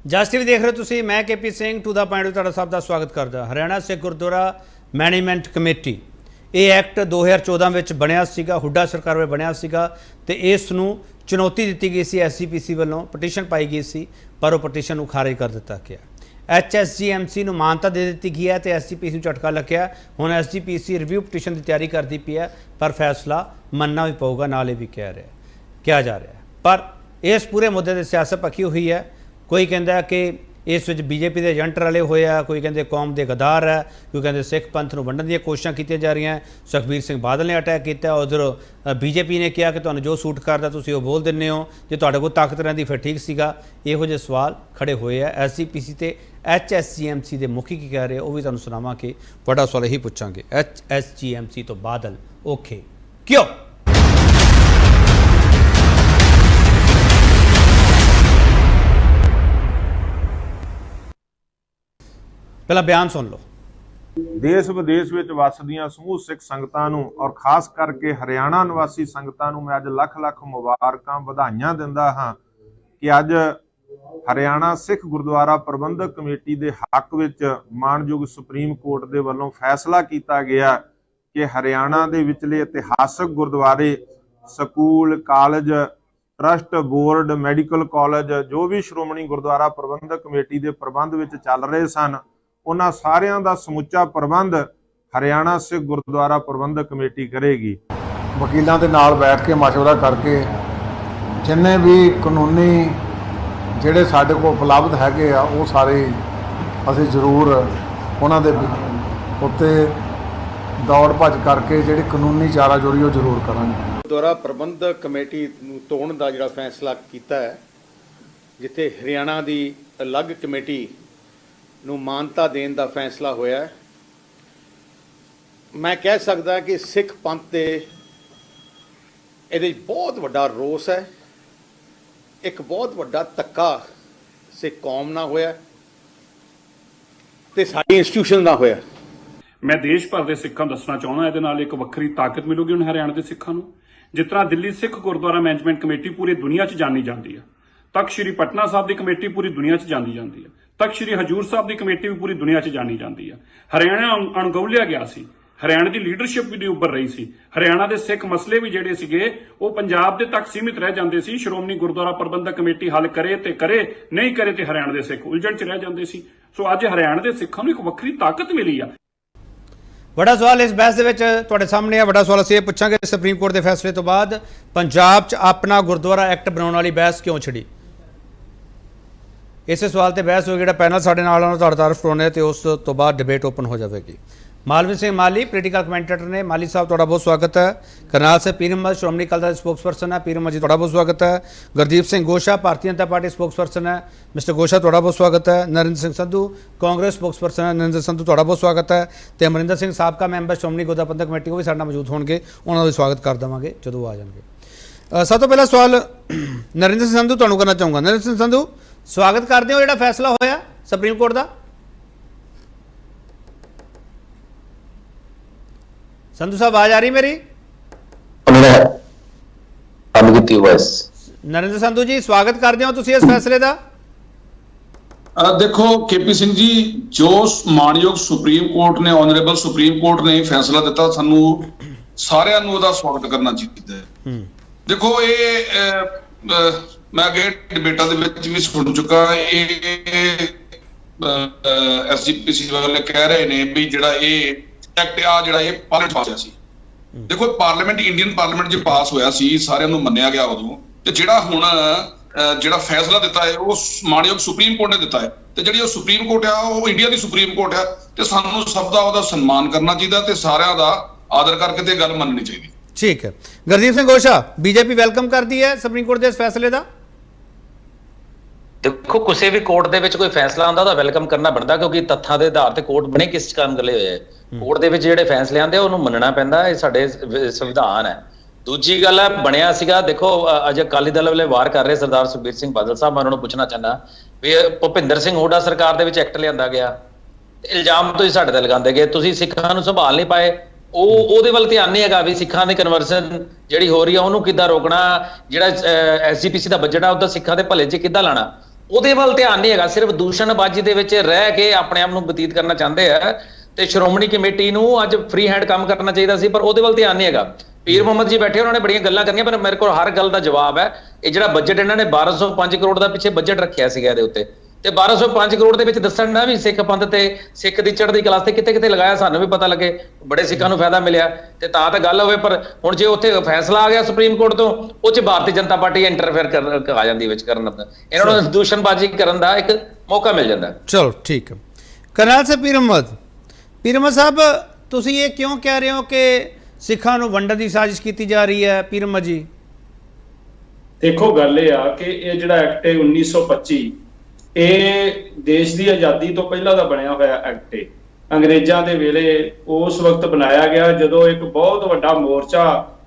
ਜਸ TV ਦੇਖ ਰਹੇ ਹੋ ਤੁਸੀਂ। ਮੈਂ KP Singh to the point ਤੁਹਾਡਾ ਸਭ ਦਾ ਸਵਾਗਤ ਕਰਦਾ। ਹਰਿਆਣਾ ਸਿੱਖ ਗੁਰਦੁਆਰਾ ਮੈਨੇਜਮੈਂਟ ਕਮੇਟੀ ਇਹ ਐਕਟ 2014 ਵਿੱਚ ਬਣਿਆ ਸੀਗਾ, ਹੁੱਡਾ ਸਰਕਾਰ ਵਿੱਚ ਬਣਿਆ ਸੀਗਾ ਤੇ ਇਸ ਨੂੰ ਚੁਣੌਤੀ ਦਿੱਤੀ ਗਈ ਸੀ। SGPC ਵੱਲੋਂ ਪਟੀਸ਼ਨ ਪਾਈ ਗਈ ਸੀ ਪਰ ਉਹ ਪਟੀਸ਼ਨ ਨੂੰ ਖਾਰਜ ਕਰ ਦਿੱਤਾ ਗਿਆ। HSGMC ਨੂੰ ਮਾਨਤਾ ਦੇ ਦਿੱਤੀ ਗਈ ਹੈ ਤੇ SGPC ਨੂੰ ਝਟਕਾ ਲੱਗਿਆ। ਹੁਣ SGPC ਰਿਵਿਊ ਪਟੀਸ਼ਨ ਦੀ ਤਿਆਰੀ ਕਰਦੀ ਪਈ ਹੈ ਪਰ ਫੈਸਲਾ ਮੰਨਣਾ ਵੀ ਪਊਗਾ, ਨਾਲ ਇਹ ਵੀ ਕਿਹਾ ਜਾ ਰਿਹਾ ਹੈ। ਪਰ ਇਸ ਪੂਰੇ ਮੁੱਦੇ ਦੀ ਸਿਆਸਤ ਪੱਕੀ ਹੋਈ ਹੈ। कोई कहता कि इस BJP के एजेंट रले हुए आ, कोई कहते कौम के गद्दार है, कोई कहते सिख पंथ को वंडन दी कोशिशें की जा रही हैं। सुखबीर सिंह बादल ने अटैक किया, उधर BJP ने कहा कि तुहानूं जो सूट करता तुसीं वो बोल दिंदे हो, जो तुहाडे कोल ताकत रहिंदी फिर ठीक सीगा। इहो जिहे सवाल खड़े हुए हैं। SGPC ते HSGMC के मुखी की कह रहे वो भी तुहानूं सुणावांगे। वड्डा सवाल यही पुछांगे, HSGMC तो बादल औखे क्यों? पहला बयान सुन लो। देश विदेश ਵਿੱਚ ਵਸਦੀਆਂ ਸਮੂਹ ਸਿੱਖ ਸੰਗਤਾਂ ਨੂੰ ਔਰ ਖਾਸ ਕਰਕੇ ਹਰਿਆਣਾ ਨਿਵਾਸੀ ਸੰਗਤਾਂ ਨੂੰ ਮੈਂ ਅੱਜ ਲੱਖ ਲੱਖ ਮੁਬਾਰਕਾਂ ਵਧਾਈਆਂ ਦਿੰਦਾ ਹਾਂ ਕਿ ਅੱਜ ਹਰਿਆਣਾ ਸਿੱਖ ਗੁਰਦੁਆਰਾ ਪ੍ਰਬੰਧਕ ਕਮੇਟੀ ਦੇ ਹੱਕ ਵਿੱਚ ਮਾਨਯੋਗ ਸੁਪਰੀਮ ਕੋਰਟ ਦੇ ਵੱਲੋਂ ਫੈਸਲਾ ਕੀਤਾ ਗਿਆ ਕਿ ਹਰਿਆਣਾ ਦੇ ਵਿਚਲੇ ਇਤਿਹਾਸਕ ਗੁਰਦੁਆਰੇ, school, college, trust board, medical college ਜੋ ਵੀ ਸ਼੍ਰੋਮਣੀ ਗੁਰਦੁਆਰਾ ਪ੍ਰਬੰਧਕ ਕਮੇਟੀ ਦੇ ਪ੍ਰਬੰਧ ਵਿੱਚ ਚੱਲ ਰਹੇ ਸਨ, ਉਹਨਾਂ ਸਾਰਿਆਂ ਦਾ ਸਮੁੱਚਾ ਪ੍ਰਬੰਧ ਹਰਿਆਣਾ ਸਿੱਖ ਗੁਰਦੁਆਰਾ ਪ੍ਰਬੰਧਕ ਕਮੇਟੀ ਕਰੇਗੀ। ਵਕੀਲਾਂ ਦੇ ਨਾਲ ਬੈਠ ਕੇ ਮਸ਼ਵਰਾ ਕਰਕੇ ਜਿੰਨੇ ਵੀ ਕਾਨੂੰਨੀ ਜਿਹੜੇ ਸਾਡੇ ਕੋਲ ਉਪਲਬਧ ਹੈਗੇ ਆ ਉਹ ਸਾਰੇ ਅਸੀਂ ਜ਼ਰੂਰ ਉਹਨਾਂ ਦੇ ਉੱਤੇ ਦੌੜ ਭੱਜ ਕਰਕੇ ਜਿਹੜੀ ਕਾਨੂੰਨੀ ਚਾਰਾਜੋਰੀ ਉਹ ਜ਼ਰੂਰ ਕਰਾਂਗੇ। ਗੁਰਦੁਆਰਾ ਪ੍ਰਬੰਧਕ ਕਮੇਟੀ ਨੂੰ ਤੋੜਨ ਦਾ ਜਿਹੜਾ ਫੈਸਲਾ ਕੀਤਾ ਹੈ, ਜਿੱਥੇ ਹਰਿਆਣਾ ਦੀ ਅਲੱਗ ਕਮੇਟੀ ਨੂੰ ਮਾਨਤਾ ਦੇਣ ਦਾ ਫੈਸਲਾ ਹੋਇਆ ਹੈ, ਮੈਂ ਕਹਿ ਸਕਦਾ ਕਿ ਸਿੱਖ ਪੰਥ ਦੇ ਇਹਦੇ ਬਹੁਤ ਵੱਡਾ ਰੋਸ ਹੈ। ਇੱਕ ਬਹੁਤ ਵੱਡਾ ਧੱਕਾ ਸਿੱਖ ਕੌਮ ਨਾਲ ਹੋਇਆ ਤੇ ਸਾਡੀ ਇੰਸਟੀਟਿਊਸ਼ਨ ਨਾਲ ਹੋਇਆ। ਮੈਂ ਦੇਸ਼ ਭਰ ਦੇ ਸਿੱਖਾਂ ਨੂੰ ਦੱਸਣਾ ਚਾਹੁੰਦਾ, ਇਹਦੇ ਨਾਲ ਇੱਕ ਵੱਖਰੀ ਤਾਕਤ ਮਿਲੂਗੀ ਹੁਣ ਹਰਿਆਣਾ ਦੇ ਸਿੱਖਾਂ ਨੂੰ। ਜਿਸ ਤਰ੍ਹਾਂ ਦਿੱਲੀ ਸਿੱਖ ਗੁਰਦੁਆਰਾ ਮੈਨੇਜਮੈਂਟ ਕਮੇਟੀ ਪੂਰੀ ਦੁਨੀਆ 'ਚ ਜਾਣੀ ਜਾਂਦੀ ਹੈ, ਤਖਤ ਸ਼੍ਰੀ ਪਟਨਾ ਸਾਹਿਬ ਦੀ ਕਮੇਟੀ ਪੂਰੀ ਦੁਨੀਆ 'ਚ ਜਾਣੀ ਜਾਂਦੀ ਹੈ, ਤਖਤ ਸ਼੍ਰੀ ਹਜੂਰ ਸਾਹਿਬ ਦੀ ਕਮੇਟੀ ਵੀ ਪੂਰੀ ਦੁਨੀਆ 'ਚ ਜਾਣੀ ਜਾਂਦੀ ਹੈ। ਹਰਿਆਣਾ ਅਣਗੌਲਿਆ ਗਿਆ ਸੀ, ਹਰਿਆਣਾ ਦੀ ਲੀਡਰਸ਼ਿਪ ਵੀ ਨਹੀਂ ਉੱਭਰ ਰਹੀ ਸੀ। ਹਰਿਆਣਾ ਦੇ ਸਿੱਖ ਮਸਲੇ ਵੀ ਜਿਹੜੇ ਸੀਗੇ ਉਹ ਪੰਜਾਬ ਦੇ ਤੱਕ ਸੀਮਿਤ ਰਹਿ ਜਾਂਦੇ ਸੀ। ਸ਼੍ਰੋਮਣੀ ਗੁਰਦੁਆਰਾ ਪ੍ਰਬੰਧਕ ਕਮੇਟੀ ਹੱਲ ਕਰੇ ਤੇ ਕਰੇ, ਨਹੀਂ ਕਰੇ ਤੇ ਹਰਿਆਣਾ ਦੇ ਸਿੱਖ ਉਲਝਣ 'ਚ ਰਹਿ ਜਾਂਦੇ ਸੀ। ਸੋ ਅੱਜ ਹਰਿਆਣਾ ਦੇ ਸਿੱਖਾਂ ਨੂੰ ਇੱਕ ਵੱਖਰੀ ਤਾਕਤ ਮਿਲੀ ਆ। बड़ा सवाल इस बहस के सामने है। बड़ा सवाल असीं पुछांगे, सुप्रीम कोर्ट के फैसले तो बाद पंजाब च अपना गुरद्वारा एक्ट बनाने वाली बहस क्यों छिड़ी? इस सवाल पर बहस होगी। जो पैनल साडे नाल तारफ फरोने तो उस तो बाद डिबेट ओपन हो जाएगी। मालवीर सिंह माली पोलीटिकल कमेंटेटर ने। माली साहब तुहाडा बहुत स्वागत है। करनाल से पीर अहमद श्रोमणी अकाली दल के स्पोक्स पर्सन है। पीर अहमद जी तुहाडा बहुत स्वागत है। गुरदीप सिंह गोशा Bharatiya Janata party spokes person है। मिस्टर गोशा तुहाडा बहुत स्वागत है। नरेंद्र सिंह संधू कांग्रेस स्पोक्स पर्सन है। नरेंद्र संधू तुहाडा बहुत स्वागत है। तो अमरिंदर सिंह साबका मैंबर श्रोमणी गुरद्वारा प्रबंधक कमेटी वो भी साडे नाल मौजूद होणगे, उन्हां दा भी स्वागत कर देवांगे जदों आ जाणगे। सब तो पहला सवाल नरेंद्र सिंह संधू तुहानूं करना चाहूँगा। नरेंद्र सिंह संधू, स्वागत करते हो जिहड़ा फैसला होया सुप्रीम कोर्ट का? संधू साहब आवाज आ रही मेरी? नरेंद्र संधू जी, स्वागत करते हो तुसीं इस फैसले का? देखो KP सिंह जी, जो मानयोग सुप्रीम कोर्ट ने, ऑनरेबल सुप्रीम कोर्ट ने फैसला दिता, सानू सारिਆਂ ਨੂੰ ਉਹਦਾ ਸਵਾਗਤ ਕਰਨਾ ਚਾਹੀਦਾ ਹੈ। देखो ये मैं अगे डिबेटां दे विच भी सुन चुका, ये SGPC वाले कह रहे ने भी ਜਿਹੜਾ ਇਹ ਐਕਟ ਆ ਜਿਹੜਾ ਇਹ ਪਾਰਲੀਮੈਂਟ ਪਾਸ ਹੋਇਆ ਸੀ। ਦੇਖੋ ਪਾਰਲੀਮੈਂਟ, ਇੰਡੀਅਨ ਪਾਰਲੀਮੈਂਟ 'ਚ ਪਾਸ ਹੋਇਆ ਸੀ, ਸਾਰਿਆਂ ਨੂੰ ਮੰਨਿਆ ਗਿਆ ਉਦੋਂ, ਤੇ ਜਿਹੜਾ ਹੁਣ ਜਿਹੜਾ ਫੈਸਲਾ ਦਿੱਤਾ ਹੈ ਉਹ ਮਾਨਯੋਗ ਸੁਪਰੀਮ ਕੋਰਟ ਨੇ ਦਿੱਤਾ ਹੈ, ਤੇ ਜਿਹੜੀ ਉਹ ਸੁਪਰੀਮ ਕੋਰਟ ਆ ਉਹ ਇੰਡੀਆ ਦੀ ਸੁਪਰੀਮ ਕੋਰਟ ਆ, ਤੇ ਸਾਨੂੰ ਸਭ ਦਾ ਉਹਦਾ ਸਨਮਾਨ ਕਰਨਾ ਚਾਹੀਦਾ ਤੇ ਸਾਰਿਆਂ ਦਾ ਆਦਰ ਕਰਕੇ ਤੇ ਗੱਲ ਮੰਨਣੀ ਚਾਹੀਦੀ। ठीक है। गुरदीप सिंह गोशा, बीजेपी वेलकम करती है सुप्रीम कोर्ट के इस फैसले का? देखो किसी भी कोर्ट ਦੇ ਵਿੱਚ ਕੋਈ ਫੈਸਲਾ ਆਉਂਦਾ ਉਹਦਾ ਵੈਲਕਮ ਕਰਨਾ ਬਣਦਾ, ਕਿਉਂਕਿ ਤੱਥਾਂ ਦੇ ਆਧਾਰ ਤੇ ਕੋਰਟ ਬਣੇ ਕਿਸ ਕਾਰਨ ਗਲੇ ਹੋਏ ਹੈ। ਕੋਰਟ ਦੇ ਵਿੱਚ ਜਿਹੜੇ ਫੈਸਲੇ ਆਉਂਦੇ ਉਹਨੂੰ ਮੰਨਣਾ ਪੈਂਦਾ, ਇਹ ਸਾਡੇ ਸੰਵਿਧਾਨ ਹੈ। ਦੂਜੀ ਗੱਲ ਹੈ ਬਣਿਆ ਸੀਗਾ, ਦੇਖੋ ਅਜੇ ਅਕਾਲੀ ਦਲ ਵਾਲੇ ਵਾਰ ਕਰ ਰਹੇ ਸਰਦਾਰ ਸੁਖਬੀਰ ਸਿੰਘ ਬਾਦਲ ਸਾਹਿਬ, ਮੈਂ ਉਹਨਾਂ ਨੂੰ ਪੁੱਛਣਾ ਚਾਹੁੰਦਾ ਵੀ ਭੁਪਿੰਦਰ ਸਿੰਘ ਹੁੱਡਾ ਸਰਕਾਰ ਦੇ ਵਿੱਚ ਐਕਟ ਲਿਆਂਦਾ ਗਿਆ, ਇਲਜ਼ਾਮ ਤੁਸੀਂ ਸਾਡੇ ਤੇ ਲਗਾਉਂਦੇ ਗਏ, ਤੁਸੀਂ ਸਿੱਖਾਂ ਨੂੰ ਸੰਭਾਲ ਨਹੀਂ ਪਾਏ। ਉਹਦੇ ਵੱਲ ਧਿਆਨ ਨਹੀਂ ਹੈਗਾ ਵੀ ਸਿੱਖਾਂ ਦੀ ਕਨਵਰਸ਼ਨ ਜਿਹੜੀ ਹੋ ਰਹੀ ਆ ਉਹਨੂੰ ਕਿੱਦਾਂ ਰੋਕਣਾ, ਜਿਹੜਾ SGPC ਦਾ ਬਜਟ ਆ ਉਹਦਾ ਸਿੱਖਾਂ ਦੇ ਭਲੇ 'ਚ ਕਿੱਦਾਂ ਲਾਣਾ। ਉਹਦੇ ਵੱਲ ਧਿਆਨ ਨਹੀਂ ਹੈਗਾ, ਸਿਰਫ ਦੂਸ਼ਣਬਾਜ਼ੀ ਦੇ ਵਿੱਚ ਰਹਿ ਕੇ ਆਪਣੇ ਆਪ ਨੂੰ ਬਤੀਤ ਕਰਨਾ ਚਾਹੁੰਦੇ ਆ। ਤੇ ਸ਼੍ਰੋਮਣੀ ਕਮੇਟੀ ਨੂੰ ਅੱਜ ਫ੍ਰੀ ਹੈਂਡ ਕੰਮ ਕਰਨਾ ਚਾਹੀਦਾ ਸੀ, ਪਰ ਉਹਦੇ ਵੱਲ ਧਿਆਨ ਨਹੀਂ ਹੈਗਾ। ਪੀਰ ਮੁਹੰਮਦ ਜੀ ਬੈਠੇ, ਉਹਨਾਂ ਨੇ ਬੜੀਆਂ ਗੱਲਾਂ ਕਰੀਆਂ, ਪਰ ਮੇਰੇ ਕੋਲ ਹਰ ਗੱਲ ਦਾ ਜਵਾਬ ਹੈ। ਇਹ ਜਿਹੜਾ ਬਜਟ ਇਹਨਾਂ ਨੇ 1205 ਕਰੋੜ ਦਾ ਪਿੱਛੇ ਬਜਟ ਰੱਖਿਆ ਸੀਗਾ ਇਹਦੇ ਉੱਤੇ, ਤੇ 1205 ਕਰੋੜ ਦੇ ਵਿੱਚ ਦੱਸਣ ਨਾ ਵੀ ਸਿੱਖ ਪੰਥ ਤੇ ਸਿੱਖ ਦੀ ਚੜ੍ਹਦੀ ਕਲਾ ਤੇ ਕਿਤੇ ਕਿਤੇ ਲਗਾਇਆ, ਸਾਨੂੰ ਵੀ ਪਤਾ ਲੱਗੇ, ਬੜੇ ਸਿੱਖਾਂ ਨੂੰ ਫਾਇਦਾ ਮਿਲਿਆ ਤੇ ਤਾਂ ਗੱਲ ਹੋਵੇ। ਪਰ ਹੁਣ ਜੇ ਉੱਥੇ ਫੈਸਲਾ ਆ ਗਿਆ ਸੁਪਰੀਮ ਕੋਰਟ ਤੋਂ, ਉਹ 'ਚ ਭਾਰਤੀ ਜਨਤਾ ਪਾਰਟੀ ਇੰਟਰਫੇਅਰ ਆ ਜਾਂਦੀ ਵਿੱਚ ਕਰਨ, ਇਹਨਾਂ ਨੂੰ ਦੂਸ਼ਣਬਾਜ਼ੀ ਕਰਨ ਦਾ ਇੱਕ ਮੌਕਾ ਮਿਲ ਜਾਂਦਾ। ਚਲੋ ਠੀਕ ਹੈ। ਕਰਨਾਲ ਸਾਹਿਬ, ਪੀਰ ਮੁਹੰਮਦ ਸਾਹਿਬ, ਤੁਸੀਂ ਇਹ ਕਿਉਂ ਕਹਿ ਰਹੇ ਹੋ ਕਿ ਸਿੱਖਾਂ ਨੂੰ ਵੰਡਣ ਦੀ ਸਾਜ਼ਿਸ਼ ਕੀਤੀ ਜਾ ਰਹੀ ਹੈ? ਪੀਰ ਮੁਹੰਮਦ ਜੀ, ਦੇਖੋ ਗੱਲ ਇਹ ਆ ਕਿ ਇਹ ਜਿਹੜਾ ਐਕਟ ਹੈ 1925, ਇਹ ਦੇਸ਼ ਦੀ ਆਜ਼ਾਦੀ ਤੋਂ ਪਹਿਲਾਂ ਦਾ ਬਣਿਆ ਹੋਇਆ ਐਕਟ ਹੈ। ਅੰਗਰੇਜ਼ਾਂ ਦੇ ਵੇਲੇ ਉਸ ਵਕਤ ਬਣਾਇਆ ਗਿਆ ਜਦੋਂ ਇੱਕ ਬਹੁਤ ਵੱਡਾ ਮੋਰਚਾ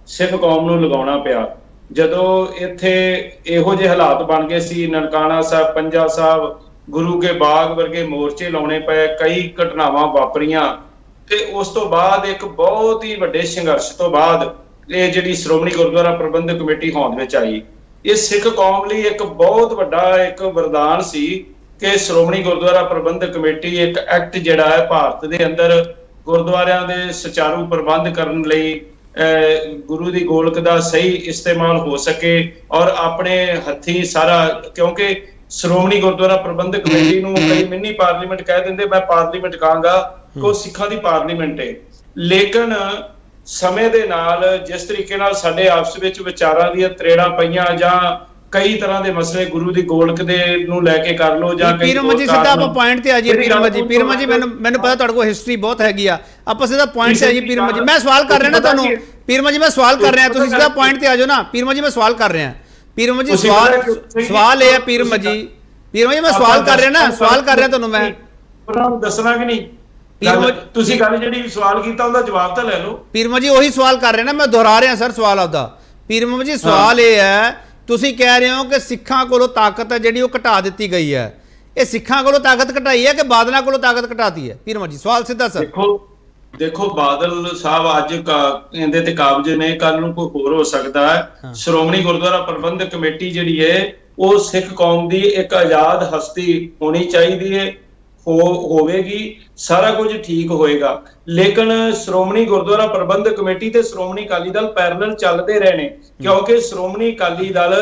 ਸਿੱਖ ਕੌਮ ਨੂੰ ਲਗਾਉਣਾ ਪਿਆ। ਜਦੋਂ ਇੱਥੇ ਇਹੋ ਜਿਹੇ ਹਾਲਾਤ ਬਣ ਗਏ ਸੀ, ਨਨਕਾਣਾ ਸਾਹਿਬ, ਪੰਜਾ ਸਾਹਿਬ, ਗੁਰੂ ਕੇ ਬਾਗ ਵਰਗੇ ਮੋਰਚੇ ਲਾਉਣੇ ਪਏ, ਕਈ ਘਟਨਾਵਾਂ ਵਾਪਰੀਆਂ, ਤੇ ਉਸ ਤੋਂ ਬਾਅਦ ਇੱਕ ਬਹੁਤ ਹੀ ਵੱਡੇ ਸੰਘਰਸ਼ ਤੋਂ ਬਾਅਦ ਇਹ ਜਿਹੜੀ ਸ਼੍ਰੋਮਣੀ ਗੁਰਦੁਆਰਾ ਪ੍ਰਬੰਧਕ ਕਮੇਟੀ ਹੋਂਦ ਵਿੱਚ ਆਈ। ਇਹ ਸਿੱਖ ਕੌਮ ਲਈ ਇੱਕ ਬਹੁਤ ਵੱਡਾ ਇੱਕ ਵਰਦਾਨ ਸੀ ਕਿ ਸ਼੍ਰੋਮਣੀ ਗੁਰਦੁਆਰਾ ਪ੍ਰਬੰਧਕ ਕਮੇਟੀ ਇੱਕ ਐਕਟ ਜਿਹੜਾ ਹੈ ਭਾਰਤ ਦੇ ਅੰਦਰ ਗੁਰਦੁਆਰਿਆਂ ਦੇ ਸੁਚਾਰੂ ਪ੍ਰਬੰਧ ਕਰਨ ਲਈ, ਗੁਰੂ ਦੀ ਗੋਲਕ ਦਾ ਸਹੀ ਇਸਤੇਮਾਲ ਹੋ ਸਕੇ ਔਰ ਆਪਣੇ ਹੱਥੀਂ ਸਾਰਾ, ਕਿਉਂਕਿ ਸ਼੍ਰੋਮਣੀ ਗੁਰਦੁਆਰਾ ਪ੍ਰਬੰਧਕ ਕਮੇਟੀ ਨੂੰ ਕਈ ਮਿੰਨੀ ਪਾਰਲੀਮੈਂਟ ਕਹਿ ਦਿੰਦੇ, ਮੈਂ ਪਾਰਲੀਮੈਂਟ ਕਹਾਂਗਾ ਕਿ ਸਿੱਖਾਂ ਦੀ ਪਾਰਲੀਮੈਂਟ ਹੈ। ਲੇਕਿਨ ਸਮੇਂ ਦੇ ਨਾਲ ਜਿਸ ਤਰੀਕੇ ਨਾਲ ਸਾਡੇ ਆਪਸ ਵਿੱਚ ਵਿਚਾਰਾਂ ਦੀਆਂ ਤਰੇੜਾਂ ਪਈਆਂ, ਜਾਂ ਕਈ ਤਰ੍ਹਾਂ ਦੇ ਮਸਲੇ ਗੁਰੂ ਦੀ ਗੋਲਕ ਦੇ ਨੂੰ ਲੈ ਕੇ ਕਰ ਲੋ, ਜਾਂ ਪੀਰ ਮੁਹੰਮਦ ਜੀ ਸਿੱਧਾ ਆਪਾਂ ਪੁਆਇੰਟ ਤੇ ਆ ਜਾਈਏ। ਪੀਰ ਮੁਹੰਮਦ ਜੀ, ਮੈਨੂੰ ਪਤਾ ਤੁਹਾਡੇ ਕੋਲ ਹਿਸਟਰੀ ਬਹੁਤ ਹੈਗੀ ਆ, ਆਪਾਂ ਸਿੱਧਾ ਪੁਆਇੰਟ ਤੇ ਆ ਜਾਈਏ। ਪੀਰ ਮੁਹੰਮਦ ਜੀ, ਮੈਂ ਸਵਾਲ ਕਰ ਰਿਹਾ ਨਾ ਤੁਹਾਨੂੰ, ਪੀਰ ਮੁਹੰਮਦ ਜੀ ਮੈਂ ਸਵਾਲ ਕਰ ਰਿਹਾ, ਤੁਸੀਂ ਸਿੱਧਾ ਪੁਆਇੰਟ ਤੇ ਆ ਜਾਓ ਨਾ। ਪੀਰ ਮੁਹੰਮਦ ਜੀ ਮੈਂ ਸਵਾਲ ਕਰ ਰਿਹਾ, ਪੀਰ ਮੁਹੰਮਦ ਜੀ ਸਵਾਲ ਇਹ ਹੈ, ਪੀਰ ਮੁਹੰਮਦ ਜੀ ਮੈਂ ਸਵਾਲ ਕਰ ਰਿਹਾ ਨਾ, ਸਵਾਲ ਕਰ ਰਿਹਾ ਤੁਹਾਨੂੰ ਮੈਂ, ਦੱਸਣਾ ਕਿ ਨਹੀਂ? ਤੁਸੀਂ ਗੱਲ ਜਿਹੜੀ ਸਵਾਲ ਕੀਤਾ ਉਹਦਾ ਜਵਾਬ ਤਾਂ ਲੈ ਲਓ। ਪੀਰ ਮੁਹੰਮਦ ਜੀ ਉਹੀ ਸਵਾਲ ਕਰ ਰਹੇ ਨਾ, ਮੈਂ ਦੁਹਰਾ ਰਿਹਾ ਸਰ ਸਵਾਲ ਆਪਦਾ। ਪੀਰ ਮੁਹੰਮਦ ਜੀ ਸਵਾਲ ਇਹ ਹੈ, ਤੁਸੀਂ ਕਹਿ ਰਹੇ ਹੋ ਕਿ ਸਿੱਖਾਂ ਕੋਲੋਂ ਤਾਕਤ ਹੈ ਜਿਹੜੀ ਉਹ ਘਟਾ ਦਿੱਤੀ ਗਈ ਹੈ। ਇਹ ਸਿੱਖਾਂ ਕੋਲੋਂ ਤਾਕਤ ਘਟਾਈ ਹੈ ਕਿ ਬਾਦਲਾਂ ਕੋਲੋਂ ਤਾਕਤ ਘਟਾਤੀ ਹੈ? ਪੀਰ ਮੁਹੰਮਦ ਜੀ ਸਵਾਲ ਸਿੱਧਾ ਸਰ। ਦੇਖੋ ਬਾਦਲ ਸਾਹਿਬ ਅੱਜ ਇਹਦੇ ਤੇ ਕਾਬਜ ਨੇ, ਕੱਲ ਨੂੰ ਕੋਈ ਹੋਰ ਹੋ ਸਕਦਾ ਹੈ। ਸ਼੍ਰੋਮਣੀ ਗੁਰਦੁਆਰਾ ਪ੍ਰਬੰਧਕ ਕਮੇਟੀ ਜਿਹੜੀ ਹੈ ਉਹ ਸਿੱਖ ਕੌਮ ਦੀ ਇੱਕ ਆਜ਼ਾਦ ਹਸਤੀ ਹੋਣੀ ਚਾਹੀਦੀ ਹੈ, ਹੋਵੇਗੀ, ਸਾਰਾ ਕੁਝ ਠੀਕ ਹੋਏਗਾ। ਲੇਕਿਨ ਸ਼੍ਰੋਮਣੀ ਗੁਰਦੁਆਰਾ ਪ੍ਰਬੰਧਕ ਕਮੇਟੀ ਤੇ ਸ਼੍ਰੋਮਣੀ ਅਕਾਲੀ ਦਲ ਪੈਰਲਲ ਚੱਲਦੇ ਰਹੇ ਨੇ, ਕਿਉਂਕਿ ਸ਼੍ਰੋਮਣੀ ਅਕਾਲੀ ਦਲ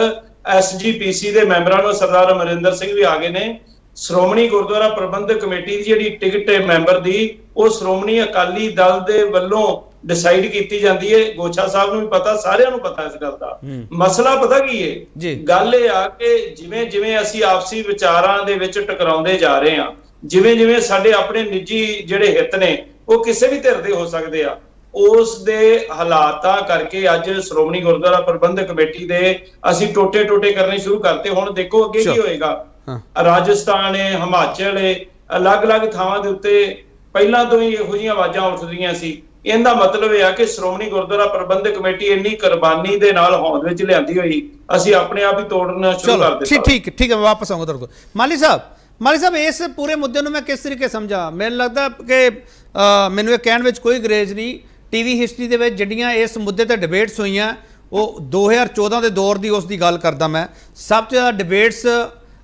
SGPC ਦੇ ਮੈਂਬਰਾਂ ਨੂੰ ਸਰਦਾਰ ਅਮਰਿੰਦਰ ਸਿੰਘ ਵੀ ਆ ਗਏ ਨੇ। ਸ਼੍ਰੋਮਣੀ ਗੁਰਦੁਆਰਾ ਪ੍ਰਬੰਧਕ ਕਮੇਟੀ ਦੀ ਜਿਹੜੀ ਟਿਕਟ ਹੈ ਮੈਂਬਰ ਦੀ, ਉਹ ਸ਼੍ਰੋਮਣੀ ਅਕਾਲੀ ਦਲ ਦੇ ਵੱਲੋਂ ਡਿਸਾਈਡ ਕੀਤੀ ਜਾਂਦੀ ਹੈ। ਗੋਛਾ ਸਾਹਿਬ ਨੂੰ ਵੀ ਪਤਾ, ਸਾਰਿਆਂ ਨੂੰ ਪਤਾ ਇਸ ਗੱਲ ਦਾ। ਮਸਲਾ ਪਤਾ ਕੀ ਹੈ? ਗੱਲ ਇਹ ਆ ਕਿ ਜਿਵੇਂ ਜਿਵੇਂ ਅਸੀਂ ਆਪਸੀ ਵਿਚਾਰਾਂ ਦੇ ਵਿੱਚ ਟਕਰਾਉਂਦੇ ਜਾ ਰਹੇ ਹਾਂ, ਜਿਵੇਂ ਜਿਵੇਂ ਸਾਡੇ ਆਪਣੇ ਨਿੱਜੀ ਜਿਹੜੇ ਹਿੱਤ ਨੇ ਉਹ ਕਿਸੇ ਵੀ ਧਿਰ ਦੇ ਹੋ ਸਕਦੇ ਆ, ਉਸ ਦੇ ਹਾਲਾਤਾਂ ਕਰਕੇ ਅੱਜ ਸ਼੍ਰੋਮਣੀ ਗੁਰਦੁਆਰਾ ਪ੍ਰਬੰਧਕ ਕਮੇਟੀ ਦੇ ਅਸੀਂ ਟੋਟੇ ਕਰਨੇ ਸ਼ੁਰੂ ਕਰਤੇ। ਹੁਣ ਦੇਖੋ ਅੱਗੇ ਕੀ ਹੋਏਗਾ। ਰਾਜਸਥਾਨ ਹੈ, ਹਿਮਾਚਲ ਹੈ, ਅਲੱਗ-ਅਲੱਗ ਥਾਵਾਂ ਦੇ ਉੱਤੇ ਪਹਿਲਾਂ ਤੋਂ ਹੀ ਇਹੋ ਜਿਹੀਆਂ ਆਵਾਜ਼ਾਂ ਉੱਠਦੀਆਂ ਸੀ। ਇਹਦਾ ਮਤਲਬ ਇਹ ਆ ਕਿ ਸ਼੍ਰੋਮਣੀ ਗੁਰਦੁਆਰਾ ਪ੍ਰਬੰਧਕ ਕਮੇਟੀ ਇੰਨੀ ਕੁਰਬਾਨੀ ਦੇ ਨਾਲ ਹੋਂਦ ਵਿੱਚ ਲਿਆਂਦੀ ਹੋਈ, ਅਸੀਂ ਆਪਣੇ ਆਪ ਹੀ ਤੋੜਨਾ ਸ਼ੁਰੂ ਕਰ ਦਿੱਤਾ। ਠੀਕ ਹੈ, ਮੈਂ ਵਾਪਸ ਆਉਂਗਾ ਤੁਹਾਡੇ ਕੋਲ। ਮਾਲੀ ਸਾਹਿਬ ਇਸ ਪੂਰੇ ਮੁੱਦੇ ਨੂੰ ਮੈਂ ਕਿਸ ਤਰੀਕੇ ਸਮਝਾਂ? ਮੈਨੂੰ ਲੱਗਦਾ ਕਿ ਮੈਨੂੰ ਇਹ ਕਹਿਣ ਵਿੱਚ ਕੋਈ ਗਰੇਜ ਨਹੀਂ, ਟੀਵੀ ਹਿਸਟਰੀ ਦੇ ਵਿੱਚ ਜਿਹੜੀਆਂ ਇਸ ਮੁੱਦੇ ਤੇ ਡਿਬੇਟਸ ਹੋਈਆਂ ਉਹ 2014 ਦੇ ਦੌਰ ਦੀ ਉਸ ਦੀ ਗੱਲ ਕਰਦਾ ਮੈਂ। ਸਭ ਤੋਂ ਜ਼ਿਆਦਾ ਡਿਬੇਟਸ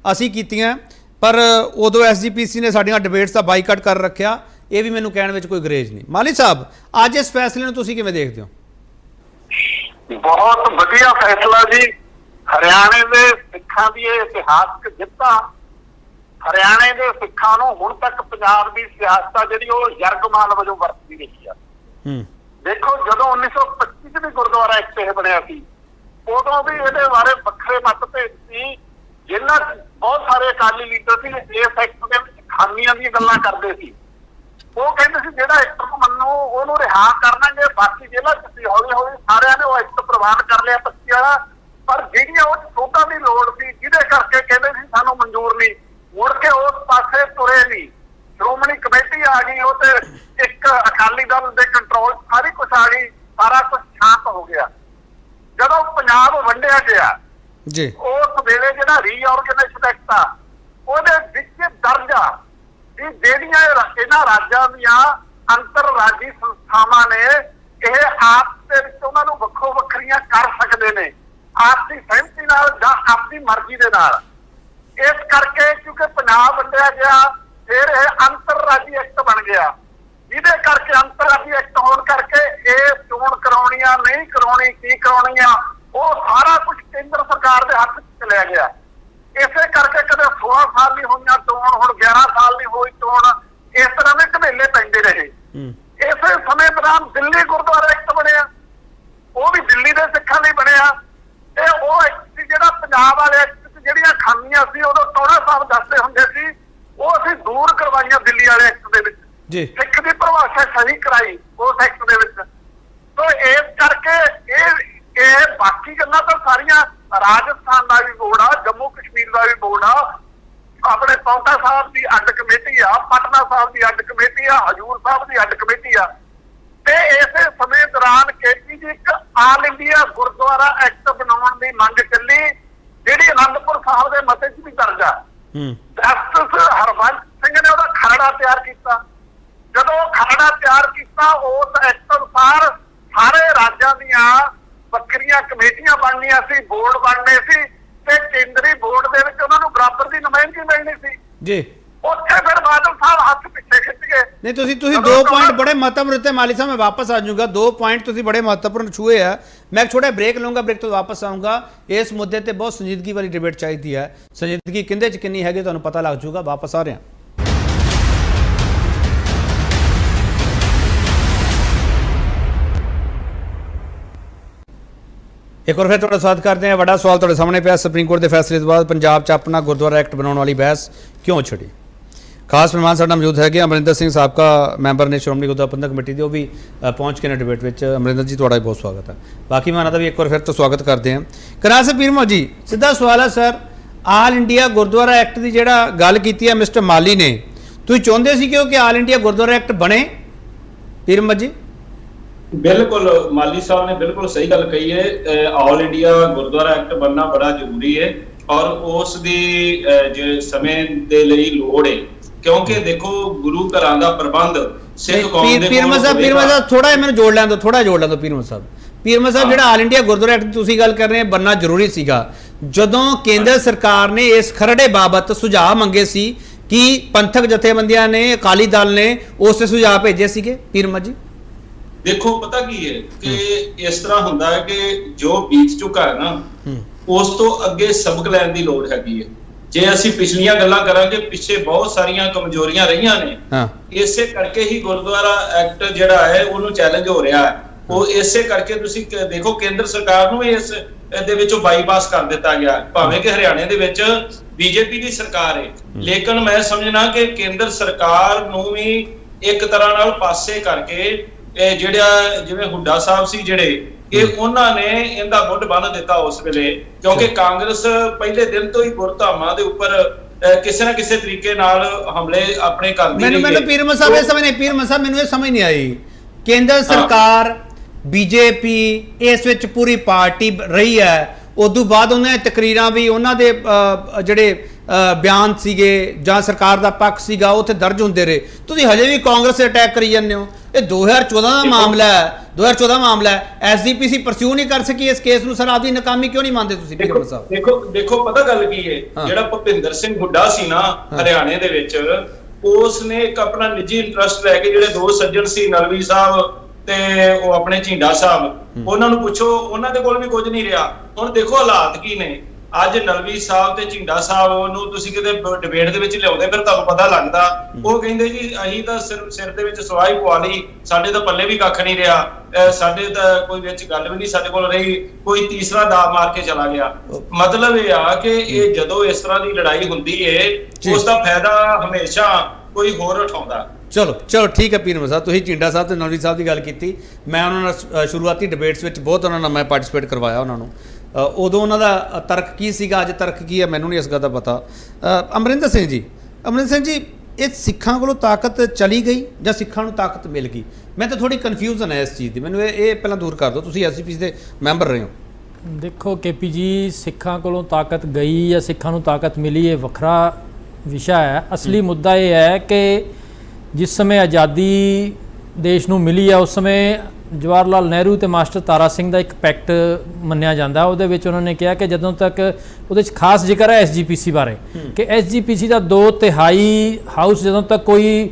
ਅਸੀਂ ਕੀਤੀਆਂ, ਪਰ ਉਦੋਂ SGPC ਨੇ ਸਾਡੀਆਂ ਡਿਬੇਟਸ ਦਾ ਬਾਈਕਾਟ ਕਰ ਰੱਖਿਆ। ਇਹ ਵੀ ਮੈਨੂੰ ਕਹਿਣ ਵਿੱਚ ਕੋਈ ਗਰੇਜ ਨਹੀਂ। ਮਾਲੀ ਸਾਹਿਬ, ਅੱਜ ਇਸ ਫੈਸਲੇ ਨੂੰ ਤੁਸੀਂ ਕਿਵੇਂ ਦੇਖਦੇ ਹੋ? ਬਹੁਤ ਵਧੀਆ ਫੈਸਲਾ ਜੀ। ਹਰਿਆਣੇ ਦੇ ਸਿੱਖਾਂ ਦੀ ਇਹ ਇਤਿਹਾਸਕ ਜਿੱਤ ਆ। ਹਰਿਆਣੇ ਦੇ ਸਿੱਖਾਂ ਨੂੰ ਹੁਣ ਤੱਕ ਪੰਜਾਬ ਦੀ ਸਿਆਸਤ ਆ ਜਿਹੜੀ ਉਹ ਯਰਗਮਾਲ ਵਜੋਂ ਵਰਤਦੀ ਰਹੀ ਆ। ਦੇਖੋ ਜਦੋਂ 1925 ਚ ਵੀ ਗੁਰਦੁਆਰਾ ਐਕਟ ਇਹ ਬਣਿਆ ਸੀ, ਉਦੋਂ ਵੀ ਇਹਦੇ ਬਾਰੇ ਵੱਖਰੇ ਮਤਭੇਦ ਸੀ। ਜਿਨ੍ਹਾਂ ਬਹੁਤ ਸਾਰੇ ਅਕਾਲੀ ਲੀਡਰ ਸੀ ਇਸ ਐਕਟ ਦੇ ਵਿੱਚ ਖਾਮੀਆਂ ਦੀਆਂ ਗੱਲਾਂ ਕਰਦੇ ਸੀ। ਉਹ ਕਹਿੰਦੇ ਸੀ ਜਿਹੜਾ ਐਕਟ ਨੂੰ ਮੰਨੋ ਉਹਨੂੰ ਰਿਹਾ ਕਰਨਾਂਗੇ, ਬਾਕੀ ਜੇਲ੍ਹਾਂ ਚ ਹੌਲੀ ਸਾਰਿਆਂ ਨੇ ਉਹ ਐਕਟ ਪ੍ਰਵਾਨ ਕਰ ਲਿਆ 25 ਵਾਲਾ। ਪਰ ਜਿਹੜੀਆਂ ਉਹ ਸੋਧਾਂ ਦੀ ਲੋੜ ਸੀ, ਜਿਹਦੇ ਕਰਕੇ ਕਹਿੰਦੇ ਸੀ ਸਾਨੂੰ ਮਨਜ਼ੂਰ ਨਹੀਂ, ਮੁੜ ਕੇ ਉਸ ਪਾਸੇ ਤੁਰੇ ਨਹੀਂ। ਸ਼੍ਰੋਮਣੀ ਕਮੇਟੀ ਆ ਗਈ, ਉਹ ਤੇ ਇੱਕ ਅਕਾਲੀ ਦਲ ਦੇ ਕੰਟਰੋਲ ਸਾਰੀ ਕੁਛ ਆ ਗਈ, ਸਾਰਾ ਕੁਛ ਸ਼ਾਂਤ ਹੋ ਗਿਆ। ਜਦੋਂ ਪੰਜਾਬ ਵੰਡਿਆ ਗਿਆ ਜੀ, ਉਸ ਵੇਲੇ ਜਿਹੜਾ ਰੀਆਰਗੇਨਾਈਜ਼ੇਸ਼ਨ ਐਕਟ ਆ ਉਹਦੇ ਵਿੱਚ ਦਰਜ ਆ ਕਿ ਜਿਹੜੀਆਂ ਇਹਨਾਂ ਰਾਜਾਂ ਦੀਆਂ ਅੰਤਰਰਾਜੀ ਸੰਸਥਾਵਾਂ ਨੇ ਇਹ ਆਪ ਦੇ ਵਿੱਚ ਉਹਨਾਂ ਨੂੰ ਵੱਖੋ ਵੱਖਰੀਆਂ ਕਰ ਸਕਦੇ ਨੇ, ਆਪਦੀ ਸਹਿਮਤੀ ਨਾਲ ਜਾਂ ਆਪਦੀ ਮਰਜ਼ੀ ਦੇ ਨਾਲ। ਇਸ ਕਰਕੇ ਕਿਉਂਕਿ ਪੰਜਾਬ ਵੰਡਿਆ ਗਿਆ, ਫਿਰ ਇਹ ਅੰਤਰਰਾਜੀ ਐਕਟ ਬਣ ਗਿਆ, ਜਿਹਦੇ ਕਰਕੇ ਅੰਤਰਰਾਜੀ ਐਕਟ ਹੋਣ ਕਰਕੇ ਇਹ ਚੋਣ ਕਰਾਉਣੀਆਂ ਨਹੀਂ ਕਰਾਉਣੀ, ਕੀ ਕਰਾਉਣੀਆਂ, ਉਹ ਸਾਰਾ ਕੁਝ ਕੇਂਦਰ ਸਰਕਾਰ ਦੇ ਹੱਥ 'ਚ ਚਲਿਆ ਗਿਆ। ਇਸੇ ਕਰਕੇ ਕਦੇ 16 ਸਾਲ ਨਹੀਂ ਹੋਈਆਂ ਚੋਣ, ਹੁਣ 11 ਸਾਲ ਨਹੀਂ ਹੋਈ ਚੋਣ, ਇਸ ਤਰ੍ਹਾਂ ਦੇ ਝਮੇਲੇ ਪੈਂਦੇ ਰਹੇ। ਇਸੇ ਸਮੇਂ ਦੌਰਾਨ ਦਿੱਲੀ ਗੁਰਦੁਆਰਾ ਐਕਟ ਬਣਿਆ, ਉਹ ਵੀ ਦਿੱਲੀ ਦੇ ਸਿੱਖਾਂ ਲਈ ਬਣਿਆ, ਤੇ ਉਹ ਐਕਟ ਜਿਹੜਾ ਪੰਜਾਬ ਵਾਲੇ ਐਕਟ 'ਚ ਜਿਹੜੀਆਂ ਖਾਮੀਆਂ ਸੀ ਉਦੋਂ ਟੋੜਾ ਸਾਹਿਬ ਦੱਸਦੇ ਹੁੰਦੇ ਸੀ, ਉਹ ਅਸੀਂ ਦੂਰ ਕਰਵਾਈਆਂ ਦਿੱਲੀ ਵਾਲੇ ਐਕਟ ਦੇ ਵਿੱਚ। ਸਿੱਖ ਦੀ ਪਰਿਭਾਸ਼ਾ ਸਹੀ ਕਰਾਈ ਉਸ ਐਕਟ ਦੇ ਵਿੱਚ। ਸੋ ਇਸ ਕਰਕੇ ਇਹ ਬਾਕੀ ਗੱਲਾਂ ਤਾਂ ਸਾਰੀਆਂ, ਰਾਜਸਥਾਨ ਦਾ ਵੀ ਬੋਰਡ ਆ, ਜੰਮੂ ਕਸ਼ਮੀਰ ਦਾ ਵੀ ਬੋਰਡ ਆ, ਆਪਣੇ ਪੌਂਟਾ ਸਾਹਿਬ ਦੀ ਅੱਡ ਕਮੇਟੀ ਆ, ਪਟਨਾ ਸਾਹਿਬ ਦੀ ਅੱਡ ਕਮੇਟੀ ਆ, ਹਜੂਰ ਸਾਹਿਬ ਦੀ ਅੱਡ ਕਮੇਟੀ ਆ। ਤੇ ਇਸੇ ਸਮੇਂ ਦੌਰਾਨ ਕੇਪੀ ਜੀ ਇੱਕ ਆਲ ਇੰਡੀਆ ਗੁਰਦੁਆਰਾ ਐਕਟ ਬਣਾਉਣ ਦੀ ਮੰਗ ਚੱਲੀ, ਜਿਹੜੀ ਅਨੰਦਪੁਰ ਸਾਹਿਬ ਦੇ ਮਤੇ 'ਚ ਵੀ ਦਰਜ ਆ। ਜਸਟਿਸ ਹਰਬੰਸ ਸਿੰਘ ਨੇ ਉਹਦਾ ਖਰੜਾ ਤਿਆਰ ਕੀਤਾ। ਜਦੋਂ ਖਰੜਾ ਤਿਆਰ ਕੀਤਾ, ਉਸ ਐਕਟ ਅਨੁਸਾਰ ਸਾਰੇ ਰਾਜਾਂ ਦੀਆਂ ਵੱਖਰੀਆਂ ਕਮੇਟੀਆਂ ਬਣਨੀਆਂ ਸੀ, ਬੋਰਡ ਬਣਨੇ ਸੀ, ਤੇ ਕੇਂਦਰੀ ਬੋਰਡ ਦੇ ਵਿੱਚ ਉਹਨਾਂ ਨੂੰ ਬਰਾਬਰ ਦੀ ਨੁਮਾਇੰਦਗੀ ਮਿਲਣੀ ਸੀ ਜੀ। ਉੱਥੇ ਫਿਰ ਬਾਦਲ ਸਾਹਿਬ ਹੱਥ ਪਿੱਛੇ ਖਿੱਚ ਗਏ। ਨਹੀਂ, ਤੁਸੀਂ 2 ਪੁਆਇੰਟ ਬੜੇ ਮਹੱਤਵਪੂਰਨ ਤੇ ਮਾਲੀ ਸਾਹਿਬ, ਮੈਂ ਵਾਪਸ ਆ ਜਾਊਂਗਾ। 2 ਪੁਆਇੰਟ ਤੁਸੀਂ ਬੜੇ ਮਹੱਤਵਪੂਰਨ ਛੂਏ ਆ। मैं एक छोटा ब्रेक लूँगा, ब्रेक तो वापस आऊँगा। इस मुद्दे ते बहुत संजीदगी वाली डिबेट चाहिए है, संजीदगी किंदे च किन्नी हैगी तुहानूं पता लग जाऊगा। वापस आ रहे हैं। एक बार फिर तुहाडा स्वागत करते हैं। बड़ा सवाल तुहाडे सामने पिया, सुप्रीम कोर्ट के फैसले के बाद पंजाब च अपना गुरुद्वारा एक्ट बनाने वाली बहस क्यों छिड़ी। खास मेहमान साडा मौजूद है अमरिंदर सिंह साबका मैंबर ने श्रोमणी गुरुद्वारा प्रबंधक कमेटी के, वो भी पहुँच के ने डिबेट में। अमरिंदर जी तुहाडा बहुत स्वागत है। बाकी मेहमानों का भी एक बार फिर तो स्वागत करते हैं। करार से पीरमो जी, सीधा सवाल है sir, all India Gurdwara act की जिहड़ा गल कीती है मिस्टर माली ने, तुसीं चाहुंदे सी कि आल इंडिया गुरुद्वारा एक्ट बने? पीरमो जी बिल्कुल, माली साहब ने बिल्कुल सही गल कही है। ऑल इंडिया गुरुद्वारा एक्ट बनना बड़ा जरूरी है और उस दी जो समय दे लई लोड़ है, क्योंकि देखो गुरु घरां दा प्रबंध सिख कौम दे पीरमो साहब थोड़ा मैंने जोड़ लैन दो, थोड़ा जोड़ लैन दो। पीरमो साहब जिहड़ा आल इंडिया गुरुद्वारा एक्ट तुसीं गल कर रहे हैं बनना जरूरी सीगा, जदों केंद्र सरकार ने इस खरड़े बाबत सुझाव मंगे सी कि पंथक जथेबंदियां ने, अकाली दल ने उस सुझाव भेजे सीगे। पीरमो जी देखो पता की है कि इस तरह हुंदा है कि जो बीत चुका है ना, उस तो अगे सबक लैन दी लोड़ हैगी है। जे असीं पिछलियां गल्लां करांगे, पिछे बहुत सारियां कमजोरियां रहीआं ने, इसे करके ही गुरुद्वारा एक्ट जिहड़ा है उहनूं चैलेंज हो रहा है। वो इसे करके तुसीं देखो केंद्र सरकार नूं इस दे विचों बाईपास कर दिता गया, भावें कि हरियाणे दे विच बीजेपी दी सरकार है, लेकिन मैं समझना कि केंद्र सरकार नूं भी एक तरह नाल पासे करके ਜਿਹੜਾ ਜਿਵੇਂ ਹੁੱਡਾ ਸਾਹਿਬ ਸੀ ਜਿਹੜੇ, ਇਹ ਉਹਨਾਂ ਨੇ ਇਹਦਾ ਮੁੱਢ ਬੰਨ ਦਿੱਤਾ ਉਸ ਵੇਲੇ, ਕਿਉਂਕਿ ਕਾਂਗਰਸ ਪਹਿਲੇ ਦਿਨ ਤੋਂ ਹੀ ਗੁਰਧਾਮਾਂ ਦੇ ਉੱਪਰ ਕਿਸੇ ਨਾ ਕਿਸੇ ਤਰੀਕੇ ਨਾਲ ਹਮਲੇ ਆਪਣੇ ਕਰਦੀ ਰਹੀ ਹੈ। ਮੈਨੂੰ ਪੀਰਮੋ ਸਾਹਿਬ ਇਹ ਸਮਝ ਨਹੀਂ, ਪੀਰਮੋ ਸਾਹਿਬ ਮੈਨੂੰ ਇਹ ਸਮਝ ਨਹੀਂ ਆਈ, ਕੇਂਦਰ ਸਰਕਾਰ ਬੀਜੇਪੀ ਇਸ ਵਿੱਚ ਪੂਰੀ ਪਾਰਟੀ ਰਹੀ ਹੈ, ਉਦੋਂ ਬਾਅਦ ਉਹਨਾਂ ਤਕਰੀਰਾਂ ਵੀ ਉਹਨਾਂ ਦੇ ਜਿਹੜੇ ਬਿਆਨ ਸੀਗੇ ਜਾਂ ਸਰਕਾਰ ਦਾ ਪੱਖ ਸੀਗਾ ਉੱਥੇ ਦਰਜ ਹੁੰਦੇ ਰਹੇ, ਤੁਸੀਂ ਹਜੇ ਵੀ ਕਾਂਗਰਸ ਤੇ ਅਟੈਕ ਕਰੀ ਜਾਂਦੇ ਹੋ। ਇਹ 2014 ਦਾ ਮਾਮਲਾ ਹੈ, 2014 ਮਾਮਲਾ ਹੈ, ਐਸਜੀਪੀਸੀ ਪਰਸਿਊ ਨਹੀਂ ਕਰ ਸਕੀ ਇਸ ਕੇਸ ਨੂੰ। ਸਰ ਆਪਦੀ ਨਾਕਾਮੀ ਕਿਉਂ ਨਹੀਂ ਮੰਨਦੇ ਤੁਸੀਂ ਪੀਰਮੋ ਸਾਹਿਬ? ਦੇਖੋ ਪਤਾ ਗੱਲ ਕੀ ਹੈ, ਜਿਹੜਾ ਭੁਪਿੰਦਰ ਸਿੰਘ ਹੁੱਡਾ ਸੀ ਨਾ ਹਰਿਆਣੇ ਦੇ ਵਿੱਚ, ਉਸ ਨੇ ਇੱਕ ਆਪਣਾ ਨਿੱਜੀ ਇੰਟਰਸਟ ਲੈ ਕੇ ਜਿਹੜੇ ਦੋ ਸੱਜਣ ਸੀ ਨਲਵੀ ਸਾਹਿਬ ਤੇ ਉਹ ਆਪਣੇ ਝਿੰਡਾ ਸਾਹਿਬ, ਉਹਨਾਂ ਨੂੰ ਪੁੱਛੋ, ਉਹਨਾਂ ਦੇ ਕੋਲ ਵੀ ਕੁਝ ਨਹੀਂ ਰਿਹਾ। ਹੁਣ ਦੇਖੋ ਹਾਲਾਤ ਕੀ ਨੇ, ਅੱਜ ਨਲਵੀ ਸਾਹਿਬ ਤੇ ਝਿੰਡਾ ਸਾਹਿਬ ਨੂੰ ਤੁਸੀਂ ਕਿਤੇ ਡਿਬੇਟ ਦੇ ਵਿੱਚ ਲਿਆਉਂਦੇ, ਫਿਰ ਤੁਹਾਨੂੰ ਪਤਾ ਲੱਗਦਾ। ਉਹ ਕਹਿੰਦੇ ਜੀ ਅਸੀਂ ਤਾਂ ਸਿਰ ਦੇ ਵਿੱਚ ਸਵਾਈ ਪਵਾ ਲਈ, ਸਾਡੇ ਤਾਂ ਪੱਲੇ ਵੀ ਕੱਖ ਨਹੀਂ ਰਿਹਾ, ਸਾਡੇ ਤਾਂ ਕੋਈ ਵਿੱਚ ਗੱਲ ਵੀ ਨਹੀਂ ਸਾਡੇ ਕੋਲ ਰਹੀ, ਕੋਈ ਤੀਸਰਾ ਦਾਅ ਮਾਰ ਕੇ ਚਲਾ ਗਿਆ। ਮਤਲਬ ਇਹ ਆ ਕਿ ਇਹ ਜਦੋਂ ਇਸ ਤਰ੍ਹਾਂ ਦੀ ਲੜਾਈ ਹੁੰਦੀ ਹੈ, ਉਸ ਦਾ ਫਾਇਦਾ ਹਮੇਸ਼ਾ ਕੋਈ ਹੋਰ ਉਠਾਉਂਦਾ। ਚਲੋ ਠੀਕ ਹੈ ਪੀਰਮੋ ਸਾਹਿਬ, ਤੁਸੀਂ ਝਿੰਡਾ ਸਾਹਿਬ ਤੇ ਨਲਵੀ ਸਾਹਿਬ ਦੀ ਗੱਲ ਕੀਤੀ। ਮੈਂ ਉਹਨਾਂ ਨਾਲ ਸ਼ੁਰੂਆਤੀ ਡਿਬੇਟਸ ਵਿੱਚ ਬਹੁਤ ਉਹਨਾਂ ਨਾਲ ਮੈਂ ਪਾਰਟਿਸਿਪੇਟ ਕਰਵਾਇਆ ਉਹਨਾਂ ਨੂੰ। ਉਦੋਂ ਉਹਨਾਂ ਦਾ ਤਰਕ ਕੀ ਸੀਗਾ, ਅੱਜ ਤਰਕ ਕੀ ਹੈ ਮੈਨੂੰ ਨਹੀਂ ਇਸ ਗੱਲ ਦਾ ਪਤਾ। ਅਮਰਿੰਦਰ ਸਿੰਘ ਜੀ, ਇਹ ਸਿੱਖਾਂ ਕੋਲੋਂ ਤਾਕਤ ਚਲੀ ਗਈ ਜਾਂ ਸਿੱਖਾਂ ਨੂੰ ਤਾਕਤ ਮਿਲ ਗਈ? ਮੈਂ ਤਾਂ ਥੋੜੀ ਕਨਫਿਊਜ਼ਨ ਹੈ ਇਸ ਚੀਜ਼ ਦੀ, ਮੈਨੂੰ ਇਹ ਪਹਿਲਾਂ ਦੂਰ ਕਰ ਦਿਓ। ਤੁਸੀਂ ਐਸਜੀਪੀਸੀ ਦੇ ਮੈਂਬਰ ਰਹੇ ਹੋ। ਦੇਖੋ ਕੇਪੀ ਜੀ, ਸਿੱਖਾਂ ਕੋਲੋਂ ਤਾਕਤ ਗਈ ਜਾਂ ਸਿੱਖਾਂ ਨੂੰ ਤਾਕਤ ਮਿਲੀ, ਇਹ ਵੱਖਰਾ ਵਿਸ਼ਾ ਹੈ। ਅਸਲੀ ਮੁੱਦਾ ਇਹ ਹੈ ਕਿ ਜਿਸ ਸਮੇਂ ਆਜ਼ਾਦੀ ਦੇਸ਼ ਨੂੰ ਮਿਲੀ ਹੈ, ਉਸ ਸਮੇਂ ਜਵਾਹਰ ਲਾਲ ਨਹਿਰੂ ਤੇ ਮਾਸਟਰ ਤਾਰਾ ਸਿੰਘ ਦਾ ਇੱਕ ਪੈਕਟ ਮੰਨਿਆ ਜਾਂਦਾ। ਉਹਦੇ ਵਿੱਚ ਉਹਨਾਂ ਨੇ ਕਿਹਾ ਕਿ ਜਦੋਂ ਤੱਕ ਉਹਦੇ 'ਚ ਖਾਸ ਜ਼ਿਕਰ ਹੈ SGPC ਬਾਰੇ ਕਿ SGPC ਦਾ 2/3 ਹਾਊਸ ਜਦੋਂ ਤੱਕ ਕੋਈ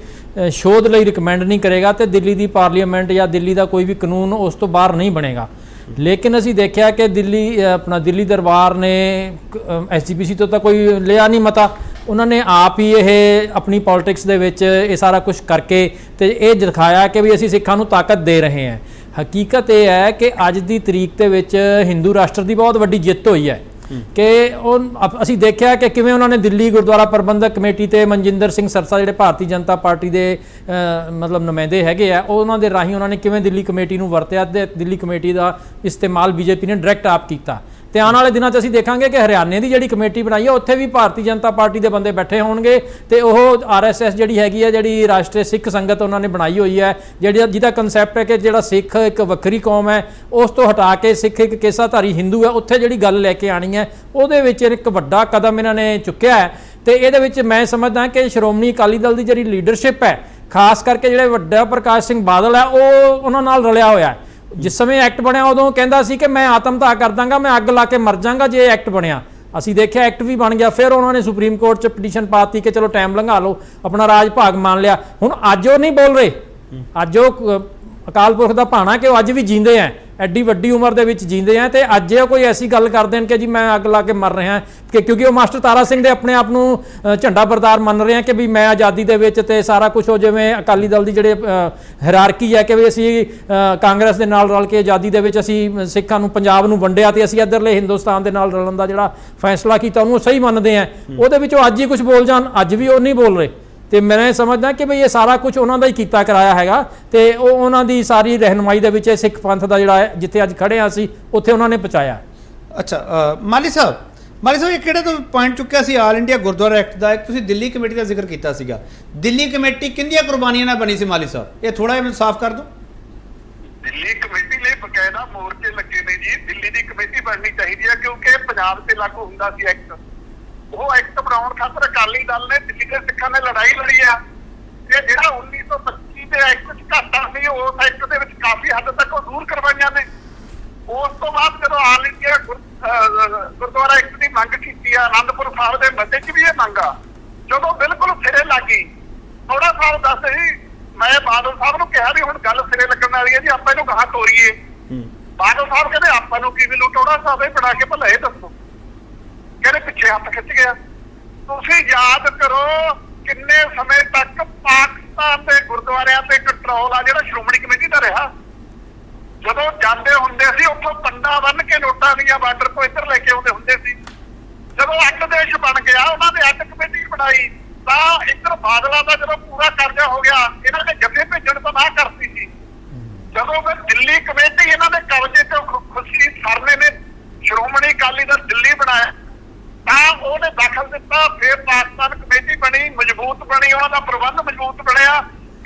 ਸ਼ੋਧ ਲਈ ਰਿਕਮੈਂਡ ਨਹੀਂ ਕਰੇਗਾ ਤੇ ਦਿੱਲੀ ਦੀ ਪਾਰਲੀਮੈਂਟ ਜਾਂ ਦਿੱਲੀ ਦਾ ਕੋਈ ਵੀ ਕਾਨੂੰਨ ਉਸ ਤੋਂ ਬਾਹਰ ਨਹੀਂ ਬਣੇਗਾ। ਲੇਕਿਨ ਅਸੀਂ ਦੇਖਿਆ ਕਿ ਦਿੱਲੀ ਦਰਬਾਰ ਨੇ SGPC ਤੋਂ ਤਾਂ ਕੋਈ ਲਿਆ ਨਹੀਂ ਮਤਾ, ਉਹਨਾਂ ਨੇ ਆਪ ਹੀ ਇਹ ਆਪਣੀ ਪੋਲਿਟਿਕਸ ਦੇ ਵਿੱਚ ਇਹ ਸਾਰਾ ਕੁਝ ਕਰਕੇ ਤੇ ਇਹ ਦਿਖਾਇਆ ਕਿ ਵੀ ਅਸੀਂ ਸਿੱਖਾਂ ਨੂੰ ਤਾਕਤ ਦੇ ਰਹੇ ਹਾਂ। ਹਕੀਕਤ ਇਹ ਹੈ ਕਿ ਅੱਜ ਦੀ ਤਰੀਕ ਦੇ ਵਿੱਚ ਹਿੰਦੂ ਰਾਸ਼ਟਰ ਦੀ ਬਹੁਤ ਵੱਡੀ ਜਿੱਤ ਹੋਈ ਹੈ ਕਿ ਅਸੀਂ ਦੇਖਿਆ ਕਿ ਕਿਵੇਂ ਉਹਨਾਂ ਨੇ ਦਿੱਲੀ ਗੁਰਦੁਆਰਾ ਪ੍ਰਬੰਧਕ ਕਮੇਟੀ ਤੇ ਮਨਜਿੰਦਰ ਸਿੰਘ ਸਰਸਾ ਜਿਹੜੇ ਭਾਰਤੀ ਜਨਤਾ ਪਾਰਟੀ ਦੇ ਮਤਲਬ ਨੁਮਾਇੰਦੇ ਹੈਗੇ ਆ, ਉਹਨਾਂ ਦੇ ਰਾਹੀਂ ਉਹਨਾਂ ਨੇ ਕਿਵੇਂ ਦਿੱਲੀ ਕਮੇਟੀ ਨੂੰ ਵਰਤਿਆ ਤੇ ਦਿੱਲੀ ਕਮੇਟੀ ਦਾ ਇਸਤੇਮਾਲ BJP ਨੇ ਡਾਇਰੈਕਟ ਆਪ ਕੀਤਾ। ਤੇ ਆਉਣ ਵਾਲੇ ਦਿਨਾਂ 'ਚ ਅਸੀਂ ਦੇਖਾਂਗੇ ਕਿ ਹਰਿਆਣੇ ਦੀ ਜਿਹੜੀ ਕਮੇਟੀ ਬਣਾਈ ਹੈ ਉੱਥੇ ਵੀ ਭਾਰਤੀ ਜਨਤਾ ਪਾਰਟੀ ਦੇ ਬੰਦੇ ਬੈਠੇ ਹੋਣਗੇ ਤੇ ਉਹ RSS ਜਿਹੜੀ ਹੈਗੀ ਹੈ, ਜਿਹੜੀ ਰਾਸ਼ਟਰੀ ਸਿੱਖ ਸੰਗਤ ਉਹਨਾਂ ਨੇ ਬਣਾਈ ਹੋਈ ਹੈ, ਜਿਹਦਾ ਕਨਸੈਪਟ ਹੈ ਕਿ ਜਿਹੜਾ ਸਿੱਖ ਇੱਕ ਵੱਖਰੀ ਕੌਮ ਹੈ ਉਸ ਤੋਂ ਹਟਾ ਕੇ ਸਿੱਖ ਇੱਕ ਕੇਸਾਧਾਰੀ ਹਿੰਦੂ ਹੈ, ਉੱਥੇ ਜਿਹੜੀ ਗੱਲ ਲੈ ਕੇ ਆਣੀ ਹੈ ਉਹਦੇ ਵਿੱਚ ਇੱਕ ਵੱਡਾ ਕਦਮ ਇਹਨਾਂ ਨੇ ਚੁੱਕਿਆ ਹੈ। ਤੇ ਇਹਦੇ ਵਿੱਚ ਮੈਂ ਸਮਝਦਾ ਕਿ ਸ਼੍ਰੋਮਣੀ ਅਕਾਲੀ ਦਲ ਦੀ ਜਿਹੜੀ ਲੀਡਰਸ਼ਿਪ ਹੈ, ਖਾਸ ਕਰਕੇ ਜਿਹੜੇ ਵੱਡਾ ਪ੍ਰਕਾਸ਼ ਸਿੰਘ ਬਾਦਲ ਹੈ, ਉਹ ਉਹਨਾਂ ਨਾਲ ਰਲਿਆ ਹੋਇਆ ਹੈ। ਜਿਸ ਸਮੇਂ ਐਕਟ ਬਣਿਆ ਉਦੋਂ ਕਹਿੰਦਾ ਸੀ ਕਿ ਮੈਂ ਆਤਮਹੱਤਿਆ ਕਰ ਦਾਂਗਾ, ਮੈਂ ਅੱਗ ਲਾ ਕੇ ਮਰ ਜਾਵਾਂਗਾ ਜੇ ਐਕਟ ਬਣਿਆ। ਅਸੀਂ ਦੇਖਿਆ ਐਕਟ ਵੀ ਬਣ ਗਿਆ, ਫਿਰ ਉਹਨਾਂ ਨੇ ਸੁਪਰੀਮ ਕੋਰਟ 'ਚ ਪਟੀਸ਼ਨ ਪਾਤੀ ਕਿ ਚਲੋ ਟਾਈਮ ਲੰਘਾ ਲਓ, ਆਪਣਾ ਰਾਜ ਭਾਗ ਮੰਨ ਲਿਆ। ਹੁਣ ਅੱਜ ਉਹ ਨਹੀਂ ਬੋਲ ਰਹੇ, ਅੱਜ ਉਹ ਅਕਾਲ ਪੁਰਖ ਦਾ ਭਾਣਾ ਕਿ ਉਹ ਅੱਜ ਵੀ ਜੀਂਦੇ ਆ, ਐਡੀ ਵੱਡੀ ਉਮਰ ਦੇ ਵਿੱਚ ਜੀਂਦੇ ਆ ਤੇ ਅੱਜ ਇਹ ਕੋਈ ਐਸੀ ਗੱਲ ਕਰਦੇ ਨੇ ਕਿ ਜੀ ਮੈਂ ਅੱਗ ਲਾ ਕੇ ਮਰ ਰਿਹਾ ਕਿ ਕਿਉਂਕਿ ਉਹ ਮਾਸਟਰ ਤਾਰਾ ਸਿੰਘ ਦੇ ਆਪਣੇ ਆਪ ਨੂੰ ਝੰਡਾ ਬਰਦਾਰ ਮੰਨ ਰਹੇ ਆ ਕਿ ਵੀ ਮੈਂ ਆਜ਼ਾਦੀ ਦੇ ਵਿੱਚ ਤੇ ਸਾਰਾ ਕੁਝ ਉਹ ਜਿਵੇਂ ਅਕਾਲੀ ਦਲ ਦੀ ਜਿਹੜੇ ਹਾਇਰਾਰਕੀ ਹੈ ਕਿ ਵੀ ਅਸੀਂ ਕਾਂਗਰਸ ਦੇ ਨਾਲ ਰਲ ਕੇ ਆਜ਼ਾਦੀ ਦੇ ਵਿੱਚ ਅਸੀਂ ਸਿੱਖਾਂ ਨੂੰ ਪੰਜਾਬ ਨੂੰ ਵੰਡਿਆ ਤੇ ਅਸੀਂ ਇੱਧਰਲੇ ਹਿੰਦੁਸਤਾਨ ਦੇ ਨਾਲ ਰਲਣ ਦਾ ਜਿਹੜਾ ਫੈਸਲਾ ਕੀਤਾ ਉਹਨੂੰ ਸਹੀ ਮੰਨਦੇ ਆ। ਉਹਦੇ ਵਿੱਚ ਉਹ ਅੱਜ ਹੀ ਕੁਝ ਬੋਲ ਜਾਣ, ਅੱਜ ਵੀ ਉਹ ਨਹੀਂ ਬੋਲ ਰਹੇ। ਤੇ ਮੈਂ ਸਮਝਦਾ ਕਿ ਬਈ ਇਹ ਸਾਰਾ ਕੁਝ ਉਹਨਾਂ ਦਾ ਹੀ ਕੀਤਾ ਕਰਾਇਆ ਹੈਗਾ ਤੇ ਉਹ ਉਹਨਾਂ ਦੀ ਸਾਰੀ ਰਹਿਨੁਮਾਈ ਦੇ ਵਿੱਚ ਸਿੱਖ ਪੰਥ ਦਾ ਜਿਹੜਾ ਜਿੱਥੇ ਅੱਜ ਖੜੇ ਆ ਸੀ ਉੱਥੇ ਉਹਨਾਂ ਨੇ ਪਹੁੰਚਾਇਆ। ਅੱਛਾ ਮਾਲੀ ਸਾਹਿਬ ਇਹ ਕਿਹੜੇ ਤੋਂ ਪੁਆਇੰਟ ਚੁੱਕਿਆ ਸੀ ਆਲ ਇੰਡੀਆ ਗੁਰਦੁਆਰਾ ਐਕਟ ਦਾ, ਇੱਕ ਤੁਸੀਂ ਦਿੱਲੀ ਕਮੇਟੀ ਦਾ ਜ਼ਿਕਰ ਕੀਤਾ ਸੀਗਾ। ਦਿੱਲੀ ਕਮੇਟੀ ਕਿੰਨੀਆਂ ਕੁਰਬਾਨੀਆਂ ਨਾਲ ਬਣੀ ਸੀ ਮਾਲੀ ਸਾਹਿਬ, ਇਹ ਥੋੜਾ ਜਿਹਾ ਸਾਫ਼ ਕਰ ਦਿਓ। ਦਿੱਲੀ ਕਮੇਟੀ ਲਈ ਬਕਾਇਦਾ ਮੋਰਚੇ ਲੱਗੇ ਨੇ ਜੀ। ਦਿੱਲੀ ਦੀ ਕਮੇਟੀ ਬਣਨੀ ਚਾਹੀਦੀ ਹੈ ਕਿਉਂਕਿ ਪੰਜਾਬ ਤੇ ਲਾਗੂ ਹੁੰਦਾ ਸੀ ਐਕਟ। ਉਹ ਐਕਟ ਬਣਾਉਣ ਖਾਤਰ ਅਕਾਲੀ ਦਲ ਨੇ ਦਿੱਲੀ ਦੇ ਸਿੱਖਾਂ ਨੇ ਲੜਾਈ ਲੜੀ ਆ। ਇਹ ਜਿਹੜਾ 1925 ਦੇ ਐਕਟ 'ਚ ਘਾਟਾ ਸੀ ਉਸ ਐਕਟ ਦੇ ਵਿੱਚ ਕਾਫੀ ਹੱਦ ਤੱਕ ਉਹ ਦੂਰ ਕਰਵਾਈਆਂ ਨੇ। ਉਸ ਤੋਂ ਬਾਅਦ ਜਦੋਂ ਆਲ ਇੰਡੀਆ ਗੁਰਦੁਆਰਾ ਐਕਟ ਦੀ ਮੰਗ ਕੀਤੀ ਆ, ਆਨੰਦਪੁਰ ਸਾਹਿਬ ਦੇ ਮੱਤੇ 'ਚ ਵੀ ਇਹ ਮੰਗ ਆ, ਜਦੋਂ ਬਿਲਕੁਲ ਸਿਰੇ ਲੱਗੀ, ਥੋੜਾ ਸਾਹਿਬ ਦੱਸ ਸੀ ਮੈਂ ਬਾਦਲ ਸਾਹਿਬ ਨੂੰ ਕਿਹਾ ਵੀ ਹੁਣ ਗੱਲ ਸਿਰੇ ਲੱਗਣ ਵਾਲੀ ਹੈ ਜੀ, ਆਪਾਂ ਇਹਨੂੰ ਗਾਹਾਂ ਤੋਰੀਏ। ਬਾਦਲ ਸਾਹਿਬ ਕਹਿੰਦੇ ਆਪਾਂ ਨੂੰ ਕੀ ਮਿਲੂ, ਟੋੜਾ ਸਾਹਿਬ ਇਹ ਬਣਾ ਕੇ ਭਲਾ ਇਹ ਦੱਸੋ, ਕਹਿੰਦੇ ਪਿੱਛੇ ਹੱਥ ਖਿੱਚ ਗਿਆ। ਤੁਸੀਂ ਯਾਦ ਕਰੋ ਕਿੰਨੇ ਸਮੇਂ ਤੱਕ ਪਾਕਿਸਤਾਨ ਦੇ ਗੁਰਦੁਆਰਿਆਂ ਤੇ ਕੰਟਰੋਲ ਆ ਜਿਹੜਾ ਸ਼੍ਰੋਮਣੀ ਕਮੇਟੀ ਦਾ ਰਿਹਾ। ਜਦੋਂ ਜਾਂਦੇ ਹੁੰਦੇ ਸੀ ਉੱਥੋਂ ਪੰਡਾ ਬੰਨ ਕੇ ਨੋਟਾਂ ਦੀਆਂ ਬਾਰਡਰ ਤੋਂ ਇੱਧਰ ਲੈ ਕੇ ਆਉਂਦੇ ਹੁੰਦੇ ਸੀ। ਜਦੋਂ ਅੱਡ ਦੇਸ਼ ਬਣ ਗਿਆ, ਉਹਨਾਂ ਨੇ ਅੱਡ ਕਮੇਟੀ ਬਣਾਈ ਤਾਂ ਇੱਧਰ ਬਾਦਲਾਂ ਦਾ ਜਦੋਂ ਪੂਰਾ ਕਰਜ਼ਾ ਹੋ ਗਿਆ, ਇਹਨਾਂ ਨੇ ਜੱਥੇ ਭੇਜਣ ਤੋਂ ਨਾ ਕਰਤੀ ਸੀ। ਜਦੋਂ ਫਿਰ ਦਿੱਲੀ ਕਮੇਟੀ ਇਹਨਾਂ ਦੇ ਕਬਜ਼ੇ ਤੋਂ ਖੁਸ਼ੀ ਸਰਨੇ ਨੇ ਸ਼੍ਰੋਮਣੀ ਅਕਾਲੀ ਦਲ ਦਿੱਲੀ ਬਣਾਇਆ ਤਾਂ ਉਹਨੇ ਦਖਲ ਦਿੱਤਾ। ਫਿਰ ਪਾਕਿਸਤਾਨ ਕਮੇਟੀ ਬਣੀ, ਮਜ਼ਬੂਤ ਬਣੀ, ਉਹਨਾਂ ਦਾ ਪ੍ਰਬੰਧ ਮਜ਼ਬੂਤ ਬਣਿਆ।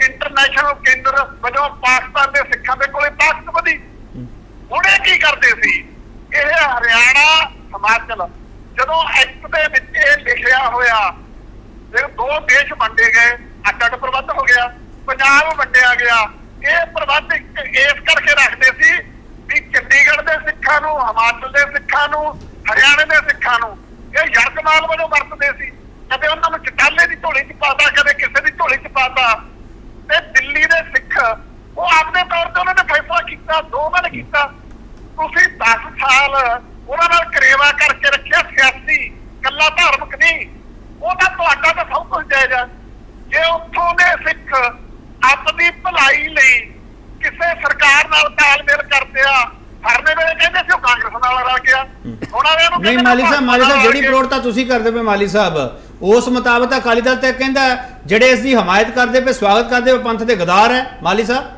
ਇੰਟਰਨੈਸ਼ਨਲ ਕੇਂਦਰ ਵਜੋਂ ਪਾਕਿਸਤਾਨ ਦੇ ਸਿੱਖਾਂ ਦੇ ਕੋਲੇ ਤਾਕਤ ਵਧੀ। ਹੁਣ ਇਹ ਕੀ ਕਰਦੇ ਸੀ, ਇਹ ਹਰਿਆਣਾ ਹਿਮਾਚਲ ਜਦੋਂ ਐਕਟ ਦੇ ਵਿੱਚ ਇਹ ਲਿਖਿਆ ਹੋਇਆ ਫਿਰ ਦੋ ਦੇਸ਼ ਵੰਡੇ ਗਏ, ਅੱਡ ਪ੍ਰਬੰਧ ਹੋ ਗਿਆ, ਪੰਜਾਬ ਵੰਡਿਆ ਗਿਆ। ਇਹ ਪ੍ਰਬੰਧ ਇਸ ਕਰਕੇ ਰੱਖਦੇ ਸੀ ਵੀ ਚੰਡੀਗੜ੍ਹ ਦੇ ਸਿੱਖਾਂ ਨੂੰ, ਹਿਮਾਚਲ ਦੇ ਸਿੱਖਾਂ ਨੂੰ, ਹਰਿਆਣੇ ਦੇ ਸਿੱਖਾਂ ਨੂੰ ਇਹ ਯਰਗਮਾਲ ਵਜੋਂ ਵਰਤਦੇ ਸੀ। ਕਦੇ ਉਹਨਾਂ ਨੂੰ ਚਟਾਲੇ ਦੀ ਝੋਲੀ 'ਚ ਪਾਤਾ, ਕਦੇ ਕਿਸੇ ਦੀ ਝੋਲੀ 'ਚ ਪਾਤਾ। ਤੇ ਦਿੱਲੀ ਦੇ ਸਿੱਖ ਉਹ ਆਪਣੇ ਤੌਰ ਤੇ ਉਹਨਾਂ ਨੇ ਫੈਸਲਾ ਕੀਤਾ, ਉਹਨਾਂ ਨੇ ਕੀਤਾ। ਤੁਸੀਂ 10 ਸਾਲ ਉਹਨਾਂ ਨਾਲ ਕਰੇਵਾ ਕਰਕੇ ਰੱਖਿਆ, ਸਿਆਸੀ ਕੱਲਾ ਧਾਰਮਿਕ ਨਹੀਂ। ਉਹ ਤਾਂ ਤੁਹਾਡਾ ਤਾਂ ਸਭ ਕੁਝ ਜਾਇਜ਼। ਜੇ ਉੱਥੋਂ ਦੇ ਸਿੱਖ ਆਪਣੀ ਭਲਾਈ ਲਈ ਕਿਸੇ ਸਰਕਾਰ ਨਾਲ ਤਾਲਮੇਲ ਕਰਦੇ ਆ, ਫਰਨੇ ਵੇਲੇ ਕਹਿੰਦੇ ਸੀ ਉਹ ਕਾਂਗਰਸ ਨਾਲ ਰਲ ਗਿਆ। ਹੁਣ ਇਹਨੂੰ ਨਹੀਂ ਮਾਲੀ ਸਾਹਿਬ ਜਿਹੜੀ ਪ੍ਰੋੜਤਾ ਤੁਸੀਂ ਕਰਦੇ ਪਏ ਮਾਲੀ ਸਾਹਿਬ ਉਸ ਮੁਤਾਬਕ ਅਕਾਲੀ ਦਲ ਤੇ ਕਹਿੰਦਾ ਜਿਹੜੇ ਇਸ ਦੀ ਹਮਾਇਤ ਕਰਦੇ ਪਏ, ਸਵਾਗਤ ਕਰਦੇ ਪਏ ਪੰਥ ਦੇ ਗਦਾਰ ਹੈ ਮਾਲੀ ਸਾਹਿਬ।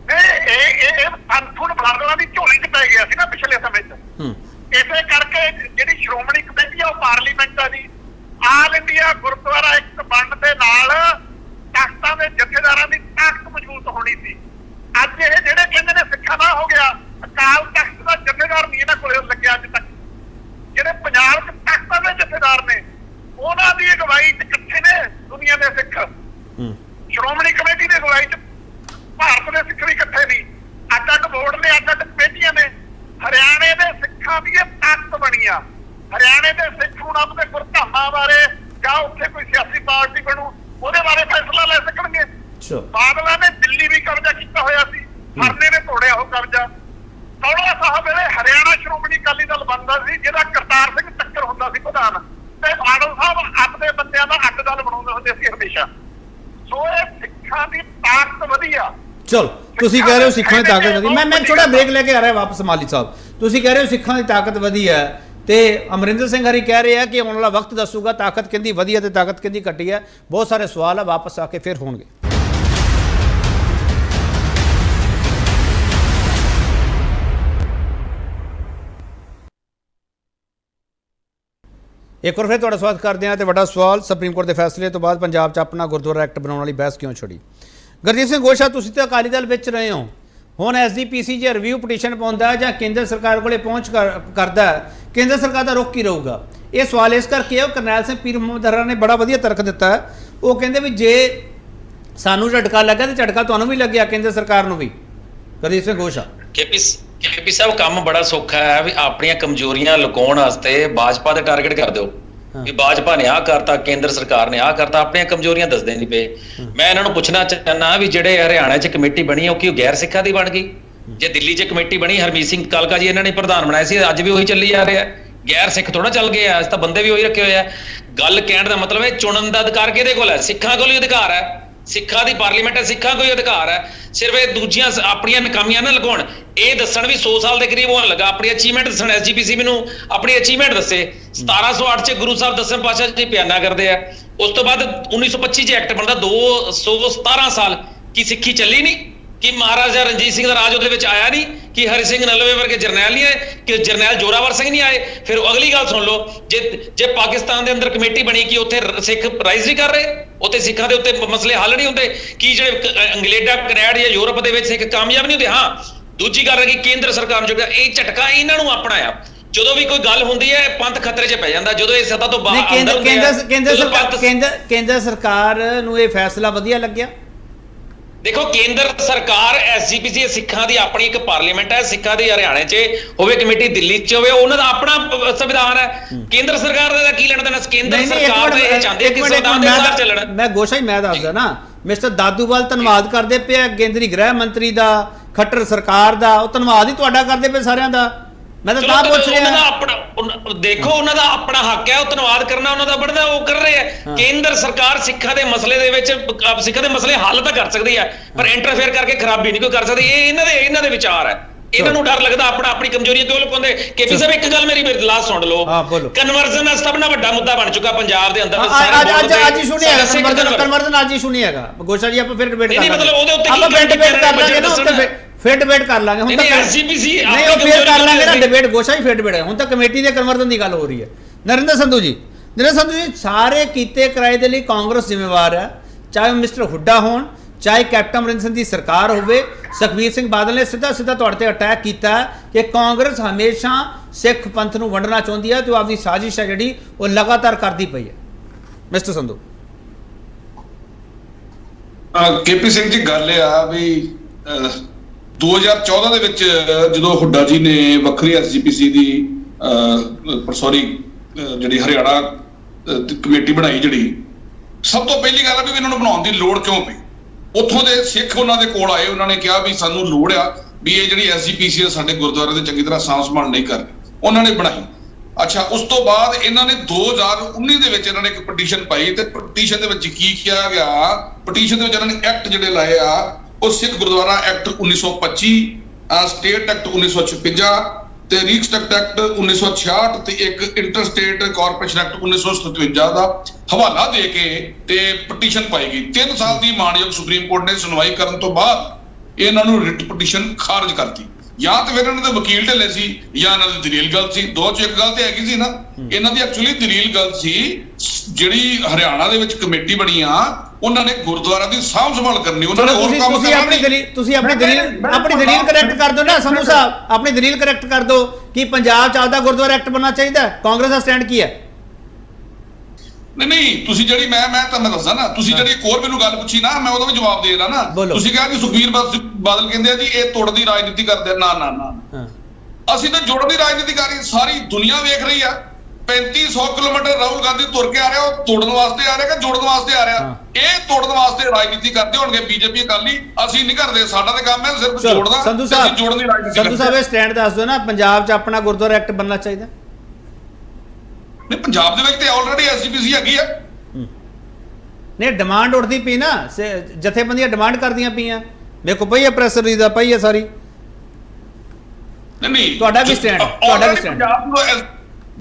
ਇਹ ਪੰਥੂਨ ਬਾਦਲਾਂ ਦੀ ਝੋਲੀ 'ਚ ਪੈ ਗਿਆ ਸੀ ਨਾ ਪਿਛਲੇ ਸਮੇਂ 'ਚ। ਇਸੇ ਕਰਕੇ ਜਿਹੜੀ ਸ਼੍ਰੋਮਣੀ ਕਮੇਟੀ ਆ ਉਹ ਪਾਰਲੀਮੈਂਟ ਆ ਜੀ। ਆਲ ਇੰਡੀਆ ਗੁਰਦੁਆਰਾ ਐਕਟ ਬਣਨ ਦੇ ਨਾਲ ਤਖਤਾਂ ਦੇ ਜਥੇਦਾਰਾਂ ਦੀ ਤਾਕਤ ਮਜ਼ਬੂਤ ਹੋਣੀ ਸੀ। ਅੱਜ ਇਹ ਜਿਹੜੇ ਕਹਿੰਦੇ ਨੇ ਸਿੱਖਾਂ ਦਾ ਹੋ ਗਿਆ, ਅਕਾਲ ਤਖਤ ਦਾ ਜਥੇਦਾਰ ਨਹੀਂ ਇਹਨਾਂ ਕੋਲੇ ਲੱਗਿਆ ਅੱਜ ਤੱਕ। ਜਿਹੜੇ ਪੰਜਾਬ 'ਚ ਤਖਤਾਂ ਦੇ ਜਥੇਦਾਰ ਨੇ ਉਹਨਾਂ ਦੀ ਅਗਵਾਈ 'ਚ ਕਿੱਥੇ ਨੇ ਦੁਨੀਆ ਦੇ ਸਿੱਖ? ਸ਼੍ਰੋਮਣੀ ਕਮੇਟੀ ਦੀ ਅਗਵਾਈ 'ਚ ਭਾਰਤ ਦੇ ਸਿੱਖ ਵੀ ਇਕੱਠੇ ਨਹੀਂ। ਹਰਿਆਣੇ ਦੇ ਸਿੱਖ ਹੁਣ ਆਪਣੇ ਗੁਰਧਾਮਾਂ ਬਾਰੇ ਜਾਂ ਉੱਥੇ ਕੋਈ ਸਿਆਸੀ ਪਾਰਟੀ ਬਣੂ ਉਹਦੇ ਬਾਰੇ ਫੈਸਲਾ ਲੈ ਸਕਣਗੇ। ਬਾਦਲਾਂ ਨੇ ਦਿੱਲੀ ਵੀ ਕਬਜ਼ਾ ਕੀਤਾ ਹੋਇਆ ਸੀ, ਹਰਨੇ ਨੇ ਤੋੜਿਆ ਉਹ ਕਬਜ਼ਾ। ਕੌੜਾ ਸਾਹਿਬ ਵੇਲੇ ਹਰਿਆਣਾ ਸ਼੍ਰੋਮਣੀ ਅਕਾਲੀ ਦਲ ਬਣਦਾ ਸੀ, ਜਿਹਦਾ ਕਰਤਾਰ ਸਿੰਘ ਟੱਕਰ ਹੁੰਦਾ ਸੀ ਪ੍ਰਧਾਨ, ਤੇ ਬਾਦਲ ਸਾਹਿਬ ਆਪਣੇ ਬੰਦਿਆਂ ਦਾ ਅੱਡ ਦਲ ਬਣਾਉਂਦੇ ਹੁੰਦੇ ਸੀ ਹਮੇਸ਼ਾ। ਸੋ ਇਹ ਸਿੱਖਾਂ ਦੀ ਤਾਕਤ ਵਧੀਆ। ਚਲੋ ਤੁਸੀਂ ਕਹਿ ਰਹੇ ਹੋ ਸਿੱਖਾਂ ਦੀ ਤਾਕਤ ਵਧੀ, ਮੈਂ ਥੋੜਾ ਬ੍ਰੇਕ ਲੈ ਕੇ ਆ ਰਿਹਾ ਵਾਪਸ ਮਾਲੀ ਸਾਹਿਬ। ਤੁਸੀਂ ਕਹਿ ਰਹੇ ਹੋ ਸਿੱਖਾਂ ਦੀ ਤਾਕਤ ਵਧੀ ਹੈ ਤੇ ਅਮਰਿੰਦਰ ਸਿੰਘ ਹਰੀ ਕਹਿ ਰਹੇ ਆ ਕਿ ਆਉਣ ਵਾਲਾ ਵਕਤ ਦੱਸੂਗਾ ਤਾਕਤ ਕਿੰਦੀ ਵਧੀ ਹੈ ਤੇ ਤਾਕਤ ਕਿੰਦੀ ਘਟੀ ਹੈ। ਬਹੁਤ ਸਾਰੇ ਸਵਾਲ ਆ, ਵਾਪਸ ਆ ਕੇ ਫਿਰ ਹੋਣਗੇ। ਇੱਕ ਵਾਰ ਫਿਰ ਤੁਹਾਡਾ ਸਵਾਗਤ ਕਰਦੇ ਹਾਂ ਤੇ ਵੱਡਾ ਸਵਾਲ, ਸੁਪਰੀਮ ਕੋਰਟ ਦੇ ਫੈਸਲੇ ਤੋਂ ਬਾਅਦ ਪੰਜਾਬ 'ਚ ਆਪਣਾ ਗੁਰਦੁਆਰਾ ਐਕਟ ਬਣਾਉਣ ਵਾਲੀ ਬਹਿਸ ਕਿਉਂ ਛੜੀ? ਗੁਰਜੀਤ ਸਿੰਘ ਗੋਸ਼ਾ, ਤੁਸੀਂ ਤਾਂ ਅਕਾਲੀ ਦਲ ਵਿੱਚ ਰਹੇ ਹੋ, ਹੁਣ ਐਸਜੀਪੀਸੀ ਜੇ ਰਿਵਿਊ ਪਟੀਸ਼ਨ ਪਾਉਂਦਾ ਹੈ ਜਾਂ ਕੇਂਦਰ ਸਰਕਾਰ ਕੋਲੇ ਪਹੁੰਚ ਕਰਦਾ ਹੈ, ਕੇਂਦਰ ਸਰਕਾਰ ਦਾ ਰੁਖ ਕੀ ਰਹੂਗਾ? ਇਹ ਸਵਾਲ ਇਸ ਕਰਕੇ ਹੈ, ਕਰਨੈਲ ਸਿੰਘ ਪੀਰ ਮੁਹੰਮਦ ਹਰਾ ਨੇ ਬੜਾ ਵਧੀਆ ਤਰਕ ਦਿੱਤਾ ਹੈ। ਉਹ ਕਹਿੰਦੇ ਵੀ ਜੇ ਸਾਨੂੰ ਝਟਕਾ ਲੱਗਾ ਤੇ ਝਟਕਾ ਤੁਹਾਨੂੰ ਵੀ ਲੱਗਿਆ, ਕੇਂਦਰ ਸਰਕਾਰ ਨੂੰ ਵੀ। ਗੁਰਜੀਤ ਸਿੰਘ ਗੋਸ਼ਾ, ਕੇਪੀ ਸਾਹਿਬ ਕੰਮ ਬੜਾ ਸੌਖਾ ਹੈ ਵੀ ਆਪਣੀਆਂ ਕਮਜ਼ੋਰੀਆਂ ਲੁਕਾਉਣ ਵਾਸਤੇ ਭਾਜਪਾ ਦੇ ਟਾਰਗੇਟ ਕਰ ਦਿਓ ਵੀ ਭਾਜਪਾ ਨੇ ਆਹ ਕਰਤਾ, ਕੇਂਦਰ ਸਰਕਾਰ ਨੇ ਆਹ ਕਰਤਾ, ਆਪਣੀਆਂ ਕਮਜ਼ੋਰੀਆਂ ਦੱਸਦੇ ਨਹੀਂ ਪਏ। ਮੈਂ ਇਹਨਾਂ ਨੂੰ ਪੁੱਛਣਾ ਚਾਹੁੰਦਾ ਵੀ ਜਿਹੜੇ ਹਰਿਆਣਾ 'ਚ ਕਮੇਟੀ ਬਣੀ ਉਹ ਕੀ ਗੈਰ ਸਿੱਖਾਂ ਦੀ ਬਣ ਗਈ? ਜੇ ਦਿੱਲੀ 'ਚ ਕਮੇਟੀ ਬਣੀ, ਹਰਮੀਤ ਸਿੰਘ ਕਾਲਕਾ ਜੀ ਇਹਨਾਂ ਨੇ ਪ੍ਰਧਾਨ ਬਣਾਇਆ ਸੀ, ਅੱਜ ਵੀ ਉਹੀ ਚੱਲੀ ਜਾ ਰਿਹਾ। ਗੈਰ ਸਿੱਖ ਥੋੜਾ ਚੱਲ ਗਏ ਆ, ਅੱਜ ਤਾਂ ਬੰਦੇ ਵੀ ਉਹੀ ਰੱਖੇ ਹੋਏ ਆ। ਗੱਲ ਕਹਿਣ ਦਾ ਮਤਲਬ ਹੈ ਚੁਣਨ ਦਾ ਅਧਿਕਾਰ ਕਿਹਦੇ ਕੋਲ ਹੈ? ਸਿੱਖਾਂ ਕੋਲ ਹੀ ਅਧਿਕਾਰ ਹੈ, ਸਿੱਖਾਂ ਦੀ ਪਾਰਲੀਮੈਂਟ ਹੈ, ਸਿੱਖਾਂ ਕੋਲ ਹੀ ਅਧਿਕਾਰ ਹੈ। ਸਿਰਫ ਇਹ ਦੂਜੀਆਂ ਆਪਣੀਆਂ ਨਕਾਮੀਆਂ ਨਾ ਲਗਾਉਣ, ਇਹ ਦੱਸਣ ਵੀ 100 ਸਾਲ ਦੇ ਕਰੀਬ ਹੋਣ ਲੱਗਾ, ਆਪਣੀ ਅਚੀਵਮੈਂਟ ਦੱਸਣ। ਐਸਜੀਪੀਸੀ ਮੈਨੂੰ ਆਪਣੀ ਅਚੀਵਮੈਂਟ ਦੱਸੇ। 1708 'ਚ ਗੁਰੂ ਸਾਹਿਬ ਦਸਮ ਪਾਤਸ਼ਾਹ ਜੀ ਬਿਆਨਾ ਕਰਦੇ ਆ, ਉਸ ਤੋਂ ਬਾਅਦ 1925 'ਚ ਐਕਟ ਬਣਦਾ, 217 ਸਾਲ। ਕੀ ਸਿੱਖੀ ਚੱਲੀ ਨਹੀਂ? ਕਿ ਮਹਾਰਾਜਾ ਰਣਜੀਤ ਸਿੰਘ ਦਾ ਰਾਜ ਉਹਦੇ ਵਿੱਚ ਆਇਆ ਨਹੀਂ? ਕਿ ਹਰੀ ਸਿੰਘ ਨਲਵੇ ਵਰਗੇ ਜਰਨੈਲ ਨਹੀਂ ਆਏ? ਕਿ ਜਰਨੈਲ ਜੋਰਾਵਰ ਸਿੰਘ ਨਹੀਂ ਆਏ? ਫਿਰ ਅਗਲੀ ਗੱਲ ਸੁਣ ਲਓ, ਜੇ ਪਾਕਿਸਤਾਨ ਦੇ ਅੰਦਰ ਕਮੇਟੀ ਬਣੀ ਕਿ ਉੱਥੇ ਸਿੱਖ ਰਾਈਜ਼ ਨਹੀਂ ਕਰ ਰਹੇ, ਉੱਥੇ ਸਿੱਖਾਂ ਦੇ ਉੱਤੇ ਮਸਲੇ ਹੱਲ ਨਹੀਂ ਹੁੰਦੇ? ਕੀ ਜਿਹੜੇ ਇੰਗਲੈਂਡ, ਕੈਨੇਡਾ ਜਾਂ ਯੂਰਪ ਦੇ ਵਿੱਚ ਸਿੱਖ ਕਾਮਯਾਬ ਨਹੀਂ ਹੁੰਦੇ? ਹਾਂ, ਦੂਜੀ ਗੱਲ ਹੈ ਕਿ ਕੇਂਦਰ ਸਰਕਾਰ ਨੂੰ ਜਿਹੜਾ ਇਹ ਝਟਕਾ ਇਹਨਾਂ ਨੂੰ ਆਪਣਾ ਆ। ਜਦੋਂ ਵੀ ਕੋਈ ਗੱਲ ਹੁੰਦੀ ਹੈ ਪੰਥ ਖਤਰੇ 'ਚ ਪੈ ਜਾਂਦਾ, ਜਦੋਂ ਇਹ ਸੱਤਾ ਤੋਂ ਬਾਹਰ ਕੇਂਦਰ ਸਰਕਾਰ ਨੂੰ ਇਹ ਫੈਸਲਾ ਵਧੀਆ ਲੱਗਿਆ? ਦੇਖੋ, ਕੇਂਦਰ ਸਰਕਾਰ ਐਸਜੀਪੀਸੀ ਸਿੱਖਾਂ ਦੀ ਆਪਣੀ ਇੱਕ ਪਾਰਲੀਮੈਂਟ ਹੈ, ਸਿੱਖਾਂ ਦੀ ਹਰਿਆਣੇ 'ਚ ਹੋਵੇ ਕਮੇਟੀ, ਦਿੱਲੀ 'ਚ ਹੋਵੇ, ਉਹਨਾਂ ਦਾ ਆਪਣਾ ਸੰਵਿਧਾਨ ਹੈ। ਕੇਂਦਰ ਸਰਕਾਰ ਦਾ ਕੀ ਲੈਣਾ ਦੇਣਾ? ਕੇਂਦਰ ਸਰਕਾਰ ਦੇ ਇਹ ਚਾਹੁੰਦੇ ਕਿ ਸੰਵਿਧਾਨ ਦੇ ਅਨੁਸਾਰ ਚੱਲਣ। ਮੈਂ ਗੋਸ਼ਾ ਹੀ ਮੈਂ ਦੱਸਦਾ ਨਾ, ਮਿਸਟਰ ਦਾਦੂਵਾਲ ਧੰਨਵਾਦ ਕਰਦੇ ਪਿਆ ਕੇਂਦਰੀ ਗ੍ਰਹਿ ਮੰਤਰੀ ਦਾ, ਖੱਟਰ ਸਰਕਾਰ ਦਾ, ਉਹ ਧੰਨਵਾਦ ਹੀ ਤੁਹਾਡਾ ਕਰਦੇ ਪਏ ਸਾਰਿਆਂ ਦਾ। ਮੈਂ ਤਾਂ ਪੁੱਛ ਰਿਹਾ, ਉਹਨਾਂ ਦਾ ਆਪਣਾ ਦੇਖੋ, ਉਹਨਾਂ ਦਾ ਆਪਣਾ ਹੱਕ ਹੈ, ਉਹ ਧੰਨਵਾਦ ਕਰਨਾ ਉਹਨਾਂ ਦਾ ਬਣਦਾ, ਉਹ ਕਰ ਰਹੇ ਆ। ਕੇਂਦਰ ਸਰਕਾਰ ਸਿੱਖਾਂ ਦੇ ਮਸਲੇ ਦੇ ਵਿੱਚ ਸਿੱਖਾਂ ਦੇ ਮਸਲੇ ਹੱਲ ਤਾਂ ਕਰ ਸਕਦੀ ਹੈ, ਪਰ ਇੰਟਰਫੇਅਰ ਕਰਕੇ ਖਰਾਬੀ ਨਹੀਂ ਕੋਈ ਕਰ ਸਕਦੀ। ਇਹ ਇਹਨਾਂ ਦੇ ਵਿਚਾਰ ਹੈ। ਇਹਨਾਂ ਨੂੰ ਡਰ ਲੱਗਦਾ ਆਪਣੀ ਕਮਜ਼ੋਰੀਆਂ ਕਿਉਂ ਲੁਕਾਉਂਦੇ? ਕੇਪੀ ਸਾਹਿਬ, ਇੱਕ ਗੱਲ ਮੇਰੀ ਲਾਸਟ ਸੁਣ ਲਓ। ਕਨਵਰਜਨ ਦਾ ਸਭ ਨਾਲ ਵੱਡਾ ਮੁੱਦਾ ਬਣ ਚੁੱਕਾ ਪੰਜਾਬ ਦੇ ਅੰਦਰ। ਅੱਜ ਹੀ ਸੁਣਿਆ ਕਨਵਰਜਨ, ਅੱਜ ਹੀ ਸੁਣਿਆ ਹੈਗਾ ਗੋਸ਼ਾ ਜੀ। ਆਪਾਂ ਫਿਰ ਡਿਬੇਟ ਕਰ ਲਾਂਗੇ, ਆਪਾਂ ਫਿਰ ਡਿਬੇਟ ਕਰ ਲਾਂਗੇ ਨਾ, ਫਿਰ ਡਿਬੇਟ ਕਰ ਲਾਂਗੇ। ਹੁਣ ਤੱਕ ਐਸਜੀਪੀਸੀ ਨਹੀਂ, ਉਹ ਫਿਰ ਕਰ ਲਾਂਗੇ ਨਾ ਡਿਬੇਟ। ਗੋਸ਼ਾ ਹੀ ਫਿਰ ਡਿਬੇਟ ਹੈ। ਹੁਣ ਤਾਂ ਕਮੇਟੀ ਦੇ ਕਨਵਰਜਨ ਦੀ ਗੱਲ ਹੋ ਰਹੀ ਹੈ। ਨਰਿੰਦਰ ਸੰਧੂ ਜੀ, ਸਾਰੇ ਕੀਤੇ ਕਿਰਾਏ ਦੇ ਲਈ ਕਾਂਗਰਸ ਜ਼ਿੰਮੇਵਾਰ ਹੈ, ਚਾਹੇ ਮਿਸਟਰ ਹੁੱਡਾ ਹੋਣ, ਚਾਹੇ ਕੈਪਟਨ ਅਮਰਿੰਦਰ ਸਿੰਘ ਦੀ ਸਰਕਾਰ ਹੋਵੇ। ਸੁਖਬੀਰ ਸਿੰਘ ਬਾਦਲ ਨੇ ਸਿੱਧਾ ਤੁਹਾਡੇ ਤੇ ਅਟੈਕ ਕੀਤਾ ਕਿ ਕਾਂਗਰਸ ਹਮੇਸ਼ਾ ਸਿੱਖ ਪੰਥ ਨੂੰ ਵੰਡਣਾ ਚਾਹੁੰਦੀ ਹੈ ਤੇ ਉਹ ਆਪਣੀ ਸਾਜ਼ਿਸ਼ ਹੈ ਜਿਹੜੀ ਉਹ ਲਗਾਤਾਰ ਕਰਦੀ ਪਈ ਹੈ। ਮਿਸਟਰ ਸੰਧੂ, ਕੇਪੀ ਸਿੰਘ ਜੀ, ਗੱਲ ਇਹ ਆ ਵੀ 2014 ਦੇ ਵਿੱਚ ਜਦੋਂ ਹੁੱਡਾ ਜੀ ਨੇ ਵੱਖਰੀ ਐਸਜੀਪੀਸੀ ਦੀ ਜਿਹੜੀ ਹਰਿਆਣਾ ਕਮੇਟੀ ਬਣਾਈ, ਜਿਹੜੀ ਸਭ ਤੋਂ ਪਹਿਲੀ ਗੱਲ ਆ ਵੀ ਇਹਨਾਂ ਨੂੰ ਬਣਾਉਣ ਦੀ ਲੋੜ ਕਿਉਂ ਪਈ? ਉੱਥੋਂ ਦੇ ਸਿੱਖ ਉਹਨਾਂ ਦੇ ਕੋਲ ਆਏ, ਉਹਨਾਂ ਨੇ ਕਿਹਾ ਵੀ ਸਾਨੂੰ ਲੋੜ ਆ ਵੀ ਇਹ ਜਿਹੜੀ ਐਸਜੀਪੀਸੀ ਆ ਸਾਡੇ ਗੁਰਦੁਆਰੇ ਦੇ ਚੰਗੀ ਤਰ੍ਹਾਂ ਸਾਂਭ ਸੰਭਾਲ ਨਹੀਂ ਕਰਦੀ, ਉਹਨਾਂ ਨੇ ਬਣਾਈ। ਅੱਛਾ, ਉਸ ਤੋਂ ਬਾਅਦ ਇਹਨਾਂ ਨੇ 2019 ਦੇ ਵਿੱਚ ਇਹਨਾਂ ਨੇ ਇੱਕ ਪਟੀਸ਼ਨ ਪਾਈ ਤੇ ਪਟੀਸ਼ਨ ਦੇ ਵਿੱਚ ਕੀ ਕਿਹਾ ਗਿਆ? ਪਟੀਸ਼ਨ ਦੇ ਵਿੱਚ ਇਹਨਾਂ ਨੇ ਐਕਟ ਜਿਹੜੇ ਲਾਏ ਆ ਉਹ ਸਿੱਖ ਗੁਰਦੁਆਰਾ ਐਕਟ 1925, ਸਟੇਟ ਐਕਟ 1956 ਤੇ ਰੀਕਸਟਰਕਟ ਐਕਟ 1966 ਤੇ ਇੱਕ ਇੰਟਰਸਟੇਟ ਕਾਰਪੋਰੇਸ਼ਨ ਐਕਟ 1957 ਦਾ ਹਵਾਲਾ ਦੇ ਕੇ ਤੇ ਪਟੀਸ਼ਨ ਪਾਈ ਗਈ। 3 ਸਾਲ ਦੀ ਮਾਨਯੋਗ ਸੁਪਰੀਮ ਕੋਰਟ ਨੇ ਸੁਣਵਾਈ ਕਰਨ ਤੋਂ ਬਾਅਦ ਇਹਨਾਂ ਨੂੰ ਰਿਟ ਪਟੀਸ਼ਨ ਖਾਰਜ ਕਰਤੀ। ਜਾਂ ਤੇ ਫਿਰ ਇਹਨਾਂ ਦੇ ਵਕੀਲ ਢਿੱਲੇ ਸੀ ਜਾਂ ਇਹਨਾਂ ਦੀ ਦਲੀਲ ਗਲਤ ਸੀ। ਦੋ ਚ ਇੱਕ ਗੱਲ ਤੇ ਹੈਗੀ ਸੀ ਨਾ। ਇਹਨਾਂ ਦੀ ਐਕਚੁਅਲੀ ਦਲੀਲ ਗਲਤ ਸੀ। ਜਿਹੜੀ ਹਰਿਆਣਾ ਦੇ ਵਿੱਚ ਕਮੇਟੀ ਬਣੀ ਆ, ਉਹਨਾਂ ਨੇ ਗੁਰਦੁਆਰਾ ਦੀ ਸਾਂਭ ਸੰਭਾਲ ਕਰਨੀ, ਉਹਨਾਂ ਨੇ ਹੋਰ ਕੰਮ ਕਰਨਾ। ਤੁਸੀਂ ਆਪਣੀ ਦਲੀਲ ਕਰੈਕਟ ਕਰ ਦਿਓ ਨਾ ਸੰਧੂ ਸਾਹਿਬ, ਆਪਣੀ ਦਲੀਲ ਕਰੈਕਟ ਕਰ ਦਿਓ ਕਿ ਪੰਜਾਬ ਚ ਆਪਦਾ ਗੁਰਦੁਆਰਾ ਐਕਟ ਬਣਨਾ ਚਾਹੀਦਾ। ਕਾਂਗਰਸ ਦਾ ਸਟੈਂਡ ਕੀ ਹੈ? ਨਹੀਂ, ਤੁਸੀਂ ਜਿਹੜੀ ਮੈਂ ਤੁਹਾਨੂੰ ਦੱਸਦਾ ਨਾ, ਤੁਸੀਂ ਜਿਹੜੀ ਇੱਕ ਹੋਰ ਮੈਨੂੰ ਗੱਲ ਪੁੱਛੀ ਨਾ, ਮੈਂ ਉਹਦਾ ਵੀ ਜਵਾਬ ਦੇ ਰਿਹਾ ਨਾ। ਤੁਸੀਂ ਕਿਹਾ ਕਿ ਸੁਖਬੀਰ ਬਾਦਲ ਕਹਿੰਦੇ ਆ ਜੀ ਇਹ ਤੋੜ ਦੀ ਰਾਜਨੀਤੀ ਕਰਦੇ ਆ। ਨਾ, ਅਸੀਂ ਤਾਂ ਜੋੜ ਦੀ ਰਾਜਨੀਤੀ ਕਰ ਰਹੀ, ਸਾਰੀ ਦੁਨੀਆ ਵੇਖ ਰਹੀ ਆ। 3500 ਕਿਲੋਮੀਟਰ ਰਾਹੁਲ ਗਾਂਧੀ ਤੁਰ ਕੇ ਆ ਰਿਹਾ, ਉਹ ਤੋੜਨ ਵਾਸਤੇ ਆ ਰਿਹਾ ਕਿ ਜੋੜਨ ਵਾਸਤੇ ਆ ਰਿਹਾ? ਇਹ ਤੋੜਨ ਵਾਸਤੇ ਰਾਜਨੀਤੀ ਕਰਦੇ ਹੋਣਗੇ ਬੀਜੇਪੀ ਅਕਾਲੀ, ਅਸੀਂ ਨਹੀਂ ਕਰਦੇ। ਸਾਡਾ ਤਾਂ ਕੰਮ ਹੈ ਸਿਰਫ ਜੋੜਨਾ, ਸੰਧੂ ਤੇ ਅਸੀਂ ਜੋੜਨ ਦੀ ਰਾਜਨੀਤੀ ਸੰਧੂ ਸਾਹਿਬ ਇਹ ਸਟੈਂਡ ਦੱਸ ਦਿਓ ਨਾ, ਪੰਜਾਬ 'ਚ ਆਪਣਾ ਗੁਰਦੁਆਰਾ ਐਕਟ ਬਣਨਾ ਚਾਹੀਦਾ? ਨਹੀਂ, ਪੰਜਾਬ ਦੇ ਵਿੱਚ ਤੇ ਆਲਰੇਡੀ ਐਸਜੀਪੀਸੀ ਹੈਗੀ ਆ। ਨਹੀਂ, ਡਿਮਾਂਡ ਉੱਠਦੀ ਪਈ ਨਾ, ਜਥੇਬੰਦੀਆਂ ਡਿਮਾਂਡ ਕਰਦੀਆਂ ਪਈਆਂ, ਦੇਖੋ ਪਈ ਹੈ ਪ੍ਰੈਸ ਰਿਲੀਜ਼ ਦਾ, ਪਈ ਹੈ ਸਾਰੀ। ਨਹੀਂ, ਤੁਹਾਡਾ ਕੀ ਸਟੈਂਡ? ਤੁਹਾਡਾ ਕੀ ਸਟੈਂਡ?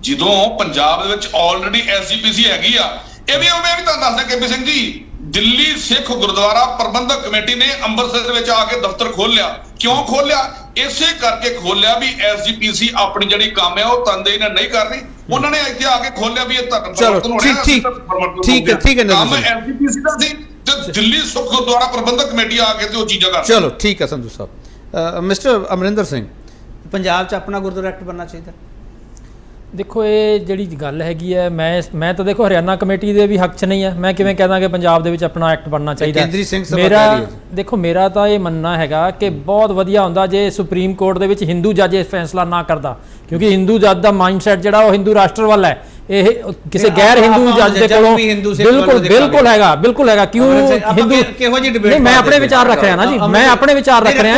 ਜਦੋਂ ਪੰਜਾਬ ਦੇ ਵਿੱਚ ਆਲਰੇਡੀ ਐਸਜੀਪੀਸੀ ਹੈਗੀ ਆ, ਇਹ ਵੀ ਮੈਂ ਵੀ ਤੁਹਾਨੂੰ ਦੱਸਦਾ ਕੇਪੀ ਸਿੰਘ ਜੀ, ਦਿੱਲੀ ਸਿੱਖ ਗੁਰਦੁਆਰਾ ਪ੍ਰਬੰਧਕ ਕਮੇਟੀ ਨੇ ਅੰਮ੍ਰਿਤਸਰ ਦੇ ਵਿੱਚ ਆ ਕੇ ਦਫ਼ਤਰ ਖੋਲ ਲਿਆ। ਕਿਉਂ ਖੋਲ ਲਿਆ? ਇਸੇ ਕਰਕੇ ਖੋਲ ਲਿਆ ਵੀ ਐਸਜੀਪੀਸੀ ਆਪਣੀ ਜਿਹੜੀ ਕੰਮ ਹੈ ਉਹ ਤਨਦੇਹੀ ਨਾਲ ਨਹੀਂ ਕਰ ਰਹੀ। ਉਹਨਾਂ ਨੇ ਇੱਥੇ ਆ ਕੇ ਖੋਲਿਆ ਵੀ ਇਹ ਧਰਮ ਪਰਿਵਰਤਨ ਹੋ ਰਿਹਾ, ਠੀਕ ਹੈ ਕੰਮ ਐਸਜੀਪੀਸੀ ਦਾ ਸੀ ਤੇ ਦਿੱਲੀ ਸਿੱਖ ਗੁਰਦੁਆਰਾ ਪ੍ਰਬੰਧਕ ਕਮੇਟੀ ਆ ਕੇ ਤੇ ਉਹ ਚੀਜ਼ਾਂ ਕਰ। ਚਲੋ ਠੀਕ ਹੈ ਸੰਧੂ ਸਾਹਿਬ। ਮਿਸਟਰ ਅਮਰਿੰਦਰ ਸਿੰਘ, ਪੰਜਾਬ 'ਚ ਆਪਣਾ ਗੁਰਦੁਆਰਾ ਐਕਟ ਬਣਨਾ ਚਾਹੀਦਾ? ਦੇਖੋ ਇਹ ਜਿਹੜੀ ਗੱਲ ਹੈਗੀ ਹੈ, ਮੈਂ ਤਾਂ ਦੇਖੋ ਹਰਿਆਣਾ ਕਮੇਟੀ ਦੇ ਵੀ ਹੱਕ 'ਚ ਨਹੀਂ ਹੈ। ਮੈਂ ਕਿਵੇਂ ਕਹਿ ਦਾਂ ਕਿ ਪੰਜਾਬ ਦੇ ਵਿੱਚ ਆਪਣਾ ਐਕਟ ਬਣਨਾ ਚਾਹੀਦਾ? ਕੇਂਦਰੀ ਸਿੰਘ ਸਭਾ ਮੇਰਾ ਕਹਿ ਰਹੀ ਹੈ। ਦੇਖੋ ਮੇਰਾ ਤਾਂ ਇਹ ਮੰਨਣਾ ਹੈਗਾ ਕਿ ਬਹੁਤ ਵਧੀਆ ਹੁੰਦਾ ਜੇ ਸੁਪਰੀਮ ਕੋਰਟ ਦੇ ਵਿੱਚ ਹਿੰਦੂ ਜੱਜ ਇਹ ਫੈਸਲਾ ਨਾ ਕਰਦਾ, ਕਿਉਂਕਿ ਹਿੰਦੂ ਜੱਜ ਦਾ ਮਾਈਂਡਸੈਟ ਜਿਹੜਾ ਉਹ ਹਿੰਦੂ ਰਾਸ਼ਟਰ ਵੱਲ ਹੈ। ਇਹ ਕਿਸੇ ਗੈਰ ਹਿੰਦੂ ਜੱਜ ਦੇ ਕੋਲੋਂ ਬਿਲਕੁਲ ਹੈਗਾ। ਕਿਉਂ ਹਿੰਦੂ ਕਿਹੋ ਜਿਹੀ ਡਿਬੇਟ? ਨਹੀਂ, ਮੈਂ ਆਪਣੇ ਵਿਚਾਰ ਰੱਖ ਰਿਹਾ ਨਾ ਜੀ, ਮੈਂ ਆਪਣੇ ਵਿਚਾਰ ਰੱਖ ਰਿਹਾ।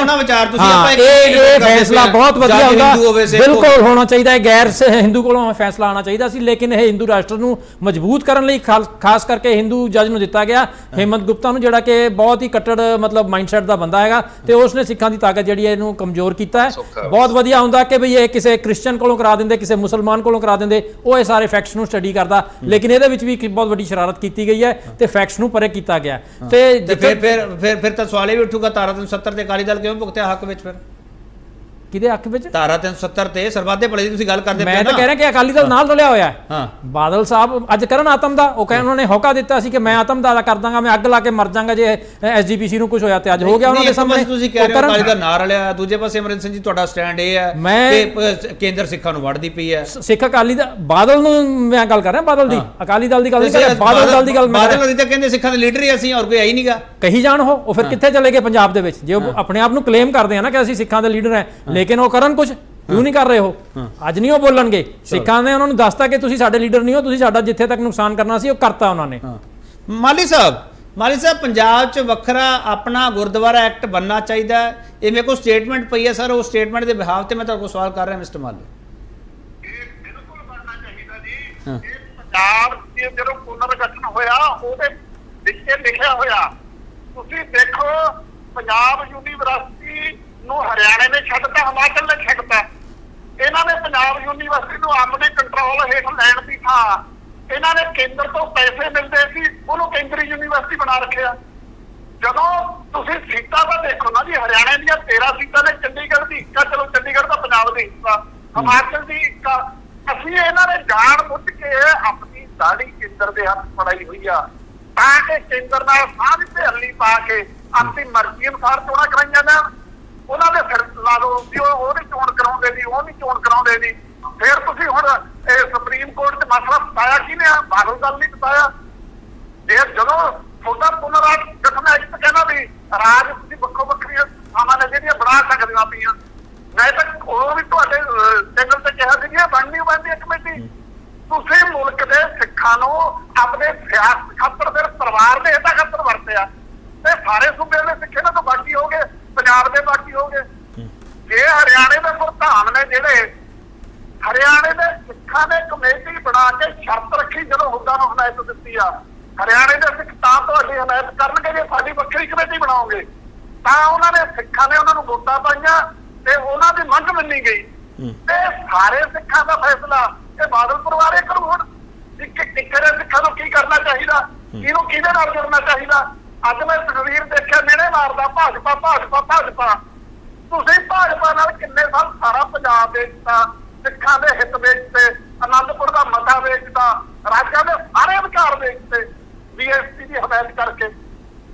ਇਹ ਫੈਸਲਾ ਬਹੁਤ ਵਧੀਆ ਹੁੰਦਾ, ਬਿਲਕੁਲ ਹੋਣਾ ਚਾਹੀਦਾ ਹੈ। ਗੈਰ ਹਿੰਦੂ ਕੋਲੋਂ ਫੈਸਲਾ ਆਉਣਾ ਚਾਹੀਦਾ ਸੀ, ਲੇਕਿਨ ਇਹ ਹਿੰਦੂ ਰਾਸ਼ਟਰ ਨੂੰ ਮਜ਼ਬੂਤ ਕਰਨ ਲਈ ਖਾਸ ਕਰਕੇ ਹਿੰਦੂ ਜੱਜ ਨੂੰ ਦਿੱਤਾ ਗਿਆ, ਹੇਮੰਤ ਗੁਪਤਾ ਨੂੰ, ਜਿਹੜਾ ਕਿ ਬਹੁਤ ਹੀ ਕੱਟੜ ਮਤਲਬ ਮਾਈਂਡਸੈਟ ਦਾ ਬੰਦਾ ਹੈਗਾ, ਤੇ ਉਸਨੇ ਸਿੱਖਾਂ ਦੀ ਤਾਕਤ ਜਿਹੜੀ ਹੈ ਇਹਨੂੰ ਕਮਜ਼ੋਰ ਕੀਤਾ ਹੈ। ਬਹੁਤ ਵਧੀਆ ਹੁੰਦਾ ਕਿ ਬਈ ਇਹ ਕਿਸੇ ਕ੍ਰਿਸਚੀਅਨ ਕੋਲੋਂ ਕਰਾ ਦਿੰਦੇ, ਕਿਸੇ ਮੁਸਲਮਾਨ ਕੋਲੋਂ ਕਰਾ ਦਿੰਦੇ, ਉਹ ਇਹ ਸਾਰੇ ਫੈਕਟਸ ਨੂੰ ਸਟੱਡੀ ਕਰਦਾ, ਲੇਕਿਨ ਇਹਦੇ ਵਿੱਚ ਵੀ ਇੱਕ ਬਹੁਤ ਵੱਡੀ ਸ਼ਰਾਰਤ ਕੀਤੀ ਗਈ ਹੈ ਤੇ ਫੈਕਟਸ ਨੂੰ ਪਰੇ ਕੀਤਾ ਗਿਆ। ਤੇ ਫਿਰ ਤਾਂ ਸਵਾਲ ਇਹ ਵੀ ਉੱਠੂਗਾ, ਧਾਰਾ 370 ਤੇ ਅਕਾਲੀ ਦਲ ਕਿਉਂ ਭੁਗਤਿਆ ਹੱਕ ਵਿੱਚ? ਫਿਰ ਕਿਹਦੇ ਹੱਕ ਵਿੱਚ? ਧਾਰਾ 370 ਤੇ ਸਰਬੱਤ ਦੇ ਭਲੇ ਦੀ ਤੁਸੀਂ ਗੱਲ ਕਰਦੇ ਮੈਂ ਤਾਂ ਕਹਿ ਰਿਹਾ ਕਿ ਅਕਾਲੀ ਦਲ ਨਾਲ ਰਲਿਆ ਹੋਇਆ ਹੈ। ਹਾਂ, ਬਾਦਲ ਸਾਹਿਬ ਅੱਜ ਕਰਨ ਆਤਮ ਦਾ, ਉਹ ਕਹਿੰਦੇ ਉਹਨਾਂ ਨੇ ਹੋਕਾ ਦਿੱਤਾ ਸੀ ਕਿ ਮੈਂ ਆਤਮ ਦਾ ਕਰ ਦਾਂਗਾ, ਮੈਂ ਅੱਗ ਲਾ ਕੇ ਮਰ ਜਾਵਾਂਗਾ ਜੇ ਐਸਜੀਪੀਸੀ ਨੂੰ ਕੁਝ ਹੋਇਆ, ਤੇ ਅੱਜ ਹੋ ਗਿਆ ਉਹਨਾਂ ਦੇ ਸਾਹਮਣੇ। ਤੁਸੀਂ ਕਹਿ ਰਹੇ ਹੋ ਅਕਾਲੀ ਦਲ ਨਾਲ ਰਲਿਆ, ਦੂਜੇ ਪਾਸੇ ਅਮਰਿੰਦਰ ਸਿੰਘ ਜੀ ਤੁਹਾਡਾ ਸਟੈਂਡ ਇਹ ਹੈ ਕਿ ਕੇਂਦਰ ਸਿੱਖਾਂ ਨੂੰ ਵੜਦੀ ਪਈ ਹੈ। ਸਿੱਖ ਅਕਾਲੀ ਦਾ ਬਾਦਲ ਨੂੰ ਮੈਂ ਗੱਲ ਕਰ ਰਿਹਾ, ਬਾਦਲ ਦੀ, ਅਕਾਲੀ ਦਲ ਦੀ ਗੱਲ ਨਹੀਂ ਕਰ ਰਿਹਾ, ਬਾਦਲ ਦਲ ਦੀ ਗੱਲ। ਬਾਦਲ ਤਾਂ ਕਹਿੰਦੇ ਸਿੱਖਾਂ ਦੇ ਲੀਡਰ ਹੀ ਅਸੀਂ, ਹੋਰ ਕੋਈ ਹੈ ਹੀ ਨਹੀਂਗਾ। ਕਹੀ ਜਾਣ ਉਹ ਫਿਰ ਕਿੱਥੇ ਚਲੇ ਗਏ ਪੰਜਾਬ ਦੇ ਵਿੱਚ? ਜੇ ਉਹ ਆਪਣੇ ਆਪ ਨੂੰ ਕਲੇਮ ਕਰਦੇ ਆ ਨਾ ਕਿ ਅਸੀਂ ਸਿੱਖਾਂ ਦੇ ਲੀਡਰ ਹਾਂ, ਲੇਕਿਨ ਉਹ ਕਰਨ ਕੁਝ ਕਿਉਂ ਨਹੀਂ ਕਰ ਰਹੇ? ਹੋ ਅੱਜ ਨਹੀਂ ਉਹ ਬੋਲਣਗੇ। ਸਿੱਖਾਂ ਨੇ ਉਹਨਾਂ ਨੂੰ ਦੱਸਤਾ ਕਿ ਤੁਸੀਂ ਸਾਡੇ ਲੀਡਰ ਨਹੀਂ ਹੋ, ਤੁਸੀਂ ਸਾਡਾ ਜਿੱਥੇ ਤੱਕ ਨੁਕਸਾਨ ਕਰਨਾ ਸੀ ਉਹ ਕਰਤਾ ਉਹਨਾਂ ਨੇ। ਮਾਲੀ ਸਾਹਿਬ, ਪੰਜਾਬ 'ਚ ਵੱਖਰਾ ਆਪਣਾ ਗੁਰਦੁਆਰਾ ਐਕਟ ਬਣਨਾ ਚਾਹੀਦਾ, ਇਹ ਮੇਰੇ ਕੋਲ ਸਟੇਟਮੈਂਟ ਪਈ ਹੈ ਸਰ, ਉਹ ਸਟੇਟਮੈਂਟ ਦੇ ਬਿਹਾਫ ਤੇ ਮੈਂ ਤੁਹਾਡੇ ਕੋਲ ਸਵਾਲ ਕਰ ਰਿਹਾ ਮਿਸਟਰ ਮਾਲੀ। ਇਹ ਬਿਲਕੁਲ ਬਣਨਾ ਚਾਹੀਦਾ ਜੀ। ਇਹ ਪੰਜਾਬ ਦੇ ਜਦੋਂ ਪੁਨਰਗਠਨ ਹੋਇਆ ਉਹਦੇ ਵਿੱਚ ਲਿਖਿਆ ਹੋਇਆ, ਤੁਸੀਂ ਦੇਖੋ ਪੰਜਾਬ ਯੂਨੀਵਰਸਿਟੀ ਨੂੰ ਹਰਿਆਣੇ ਨੇ ਛੱਡਤਾ, ਹਿਮਾਚਲ ਨੇ ਛੱਡਤਾ। ਇਹਨਾਂ ਨੇ ਪੰਜਾਬ ਯੂਨੀਵਰਸਿਟੀ ਨੂੰ ਆਪਣੇ ਕੰਟਰੋਲ ਹੇਠ ਲੈਣ ਦੀ ਥਾਂ ਇਹਨਾਂ ਨੇ ਕੇਂਦਰ ਤੋਂ ਪੈਸੇ ਮਿਲਦੇ ਸੀ, ਉਹਨੂੰ ਕੇਂਦਰੀ ਯੂਨੀਵਰਸਿਟੀ ਬਣਾ ਰੱਖਿਆ। ਜਦੋਂ ਤੁਸੀਂ ਸੀਟਾਂ ਤਾਂ ਦੇਖੋ ਨਾ ਜੀ, ਹਰਿਆਣੇ ਦੀਆਂ 13 ਸੀਟਾਂ ਨੇ, ਚੰਡੀਗੜ੍ਹ ਦੀ ਇੱਕ ਆ, ਚਲੋ ਚੰਡੀਗੜ੍ਹ ਦਾ ਪੰਜਾਬ ਦੀ ਹਿੱਸਾ, ਹਿਮਾਚਲ ਦੀ ਇੱਕ ਆ। ਅਸੀਂ ਇਹਨਾਂ ਨੇ ਜਾਣ ਬੁੱਝ ਕੇ ਆਪਣੀ ਦਾੜੀ ਕੇਂਦਰ ਦੇ ਹੱਥ ਫੜਾਈ ਹੋਈ ਆ, ਤਾਂ ਕਿ ਕੇਂਦਰ ਨਾਲ ਸਾਂਝ ਢੇਰਲੀ ਪਾ ਕੇ ਆਪਣੀ ਮਰਜ਼ੀ ਅਨੁਸਾਰ ਚੋਣਾਂ ਕਰਾਈਆਂ ਜਾਣ। ਉਹਨਾਂ ਦੇ ਸਿਰ ਲਾ ਲਓ ਵੀ ਉਹ ਨਹੀਂ ਚੋਣ ਕਰਾਉਂਦੇ ਜੀ, ਉਹ ਨਹੀਂ ਚੋਣ ਕਰਾਉਂਦੇ ਜੀ। ਫਿਰ ਤੁਸੀਂ ਹੁਣ ਇਹ ਸੁਪਰੀਮ ਕੋਰਟ 'ਚ ਮਸਲਾ ਬਤਾਇਆ ਕਿਹਨੇ ਆ? ਬਾਦਲ ਦਲ ਨਹੀਂ ਬਤਾਇਆ। ਜੇ ਜਦੋਂ ਤੁਹਾਡਾ ਪੁਨਰਗਠਨ ਐਕਟ ਕਹਿੰਦਾ ਵੀ ਰਾਜ ਤੁਸੀਂ ਵੱਖੋ ਵੱਖਰੀਆਂ ਥਾਵਾਂ ਨੇ ਜਿਹੜੀਆਂ ਬਣਾ ਸਕਦੀਆਂ ਪਈਆਂ, ਮੈਂ ਤਾਂ ਉਹ ਵੀ ਤੁਹਾਡੇ ਚੈਨਲ ਤੇ ਕਿਹਾ ਸੀ ਕਿ ਬਣਨੀ ਬਣਦੀ ਹੈ ਕਮੇਟੀ। ਤੁਸੀਂ ਮੁਲਕ ਦੇ ਸਿੱਖਾਂ ਨੂੰ ਆਪਣੇ ਸਿਆਸਤ ਖਾਤਰ, ਫਿਰ ਪਰਿਵਾਰ ਦੇ ਹਿੱਤਾਂ ਖਾਤਰ ਵਰਤਿਆ, ਤੇ ਸਾਰੇ ਸੂਬੇ ਦੇ ਸਿੱਖੇ ਨਾਲ ਤਾਂ ਬਾਕੀ ਹੋ ਗਏ, ਪੰਜਾਬ ਦੇ ਬਾਕੀ ਹੋ ਗਏ। ਜੇ ਹਰਿਆਣੇ ਦੇ ਪ੍ਰਧਾਨ ਨੇ ਜਿਹੜੇ ਹਰਿਆਣੇ ਦੇ ਸਿੱਖਾਂ ਨੇ ਕਮੇਟੀ ਬਣਾ ਕੇ ਸ਼ਰਤ ਰੱਖੀ, ਜਦੋਂ ਹੁੱਡਾ ਨੂੰ ਹਮਾਇਤ ਦਿੱਤੀ ਆ, ਹਰਿਆਣੇ ਦੇ ਸਿੱਖ ਤਾਂ ਤੁਹਾਡੀ ਹਮਾਇਤ ਕਰਨਗੇ ਜੇ ਸਾਡੀ ਵੱਖਰੀ ਕਮੇਟੀ ਬਣਾਓਗੇ। ਤਾਂ ਉਹਨਾਂ ਨੇ ਸਿੱਖਾਂ ਨੇ ਉਹਨਾਂ ਨੂੰ ਵੋਟਾਂ ਪਾਈਆਂ ਤੇ ਉਹਨਾਂ ਦੀ ਮੰਗ ਮੰਨੀ ਗਈ, ਤੇ ਸਾਰੇ ਸਿੱਖਾਂ ਦਾ ਫੈਸਲਾ ਇਹ ਬਾਦਲ ਪਰਿਵਾਰ ਇਹ ਕਰੂ। ਹੁਣ ਕਿਹੜੇ ਸਿੱਖਾਂ ਨੂੰ ਕੀ ਕਰਨਾ ਚਾਹੀਦਾ, ਕਿਹਨੂੰ ਕਿਹਦੇ ਨਾਲ ਜੁੜਨਾ ਚਾਹੀਦਾ? ਅੱਜ ਮੈਂ ਤਸਵੀਰ ਦੇਖਿਆ, ਮੇਰੇ ਮਾਰਦਾ ਭਾਜਪਾ ਭਾਜਪਾ ਭਾਜਪਾ। ਤੁਸੀਂ ਭਾਜਪਾ ਨਾਲ ਕਿੰਨੇ ਸਾਲ ਸਾਰਾ ਪੰਜਾਬ ਵੇਚਤਾ, ਸਿੱਖਾਂ ਦੇ ਹਿੱਤ ਵੇਚਤੇ, ਅਨੰਦਪੁਰ ਦਾ ਮਤਾ ਵੇਚਤਾ, ਰਾਜਾਂ ਦੇ ਸਾਰੇ ਅਧਿਕਾਰ ਵੇਚਤੇ ਬੀਐਸਪੀ ਦੀ ਹਮਾਇਤ ਕਰਕੇ।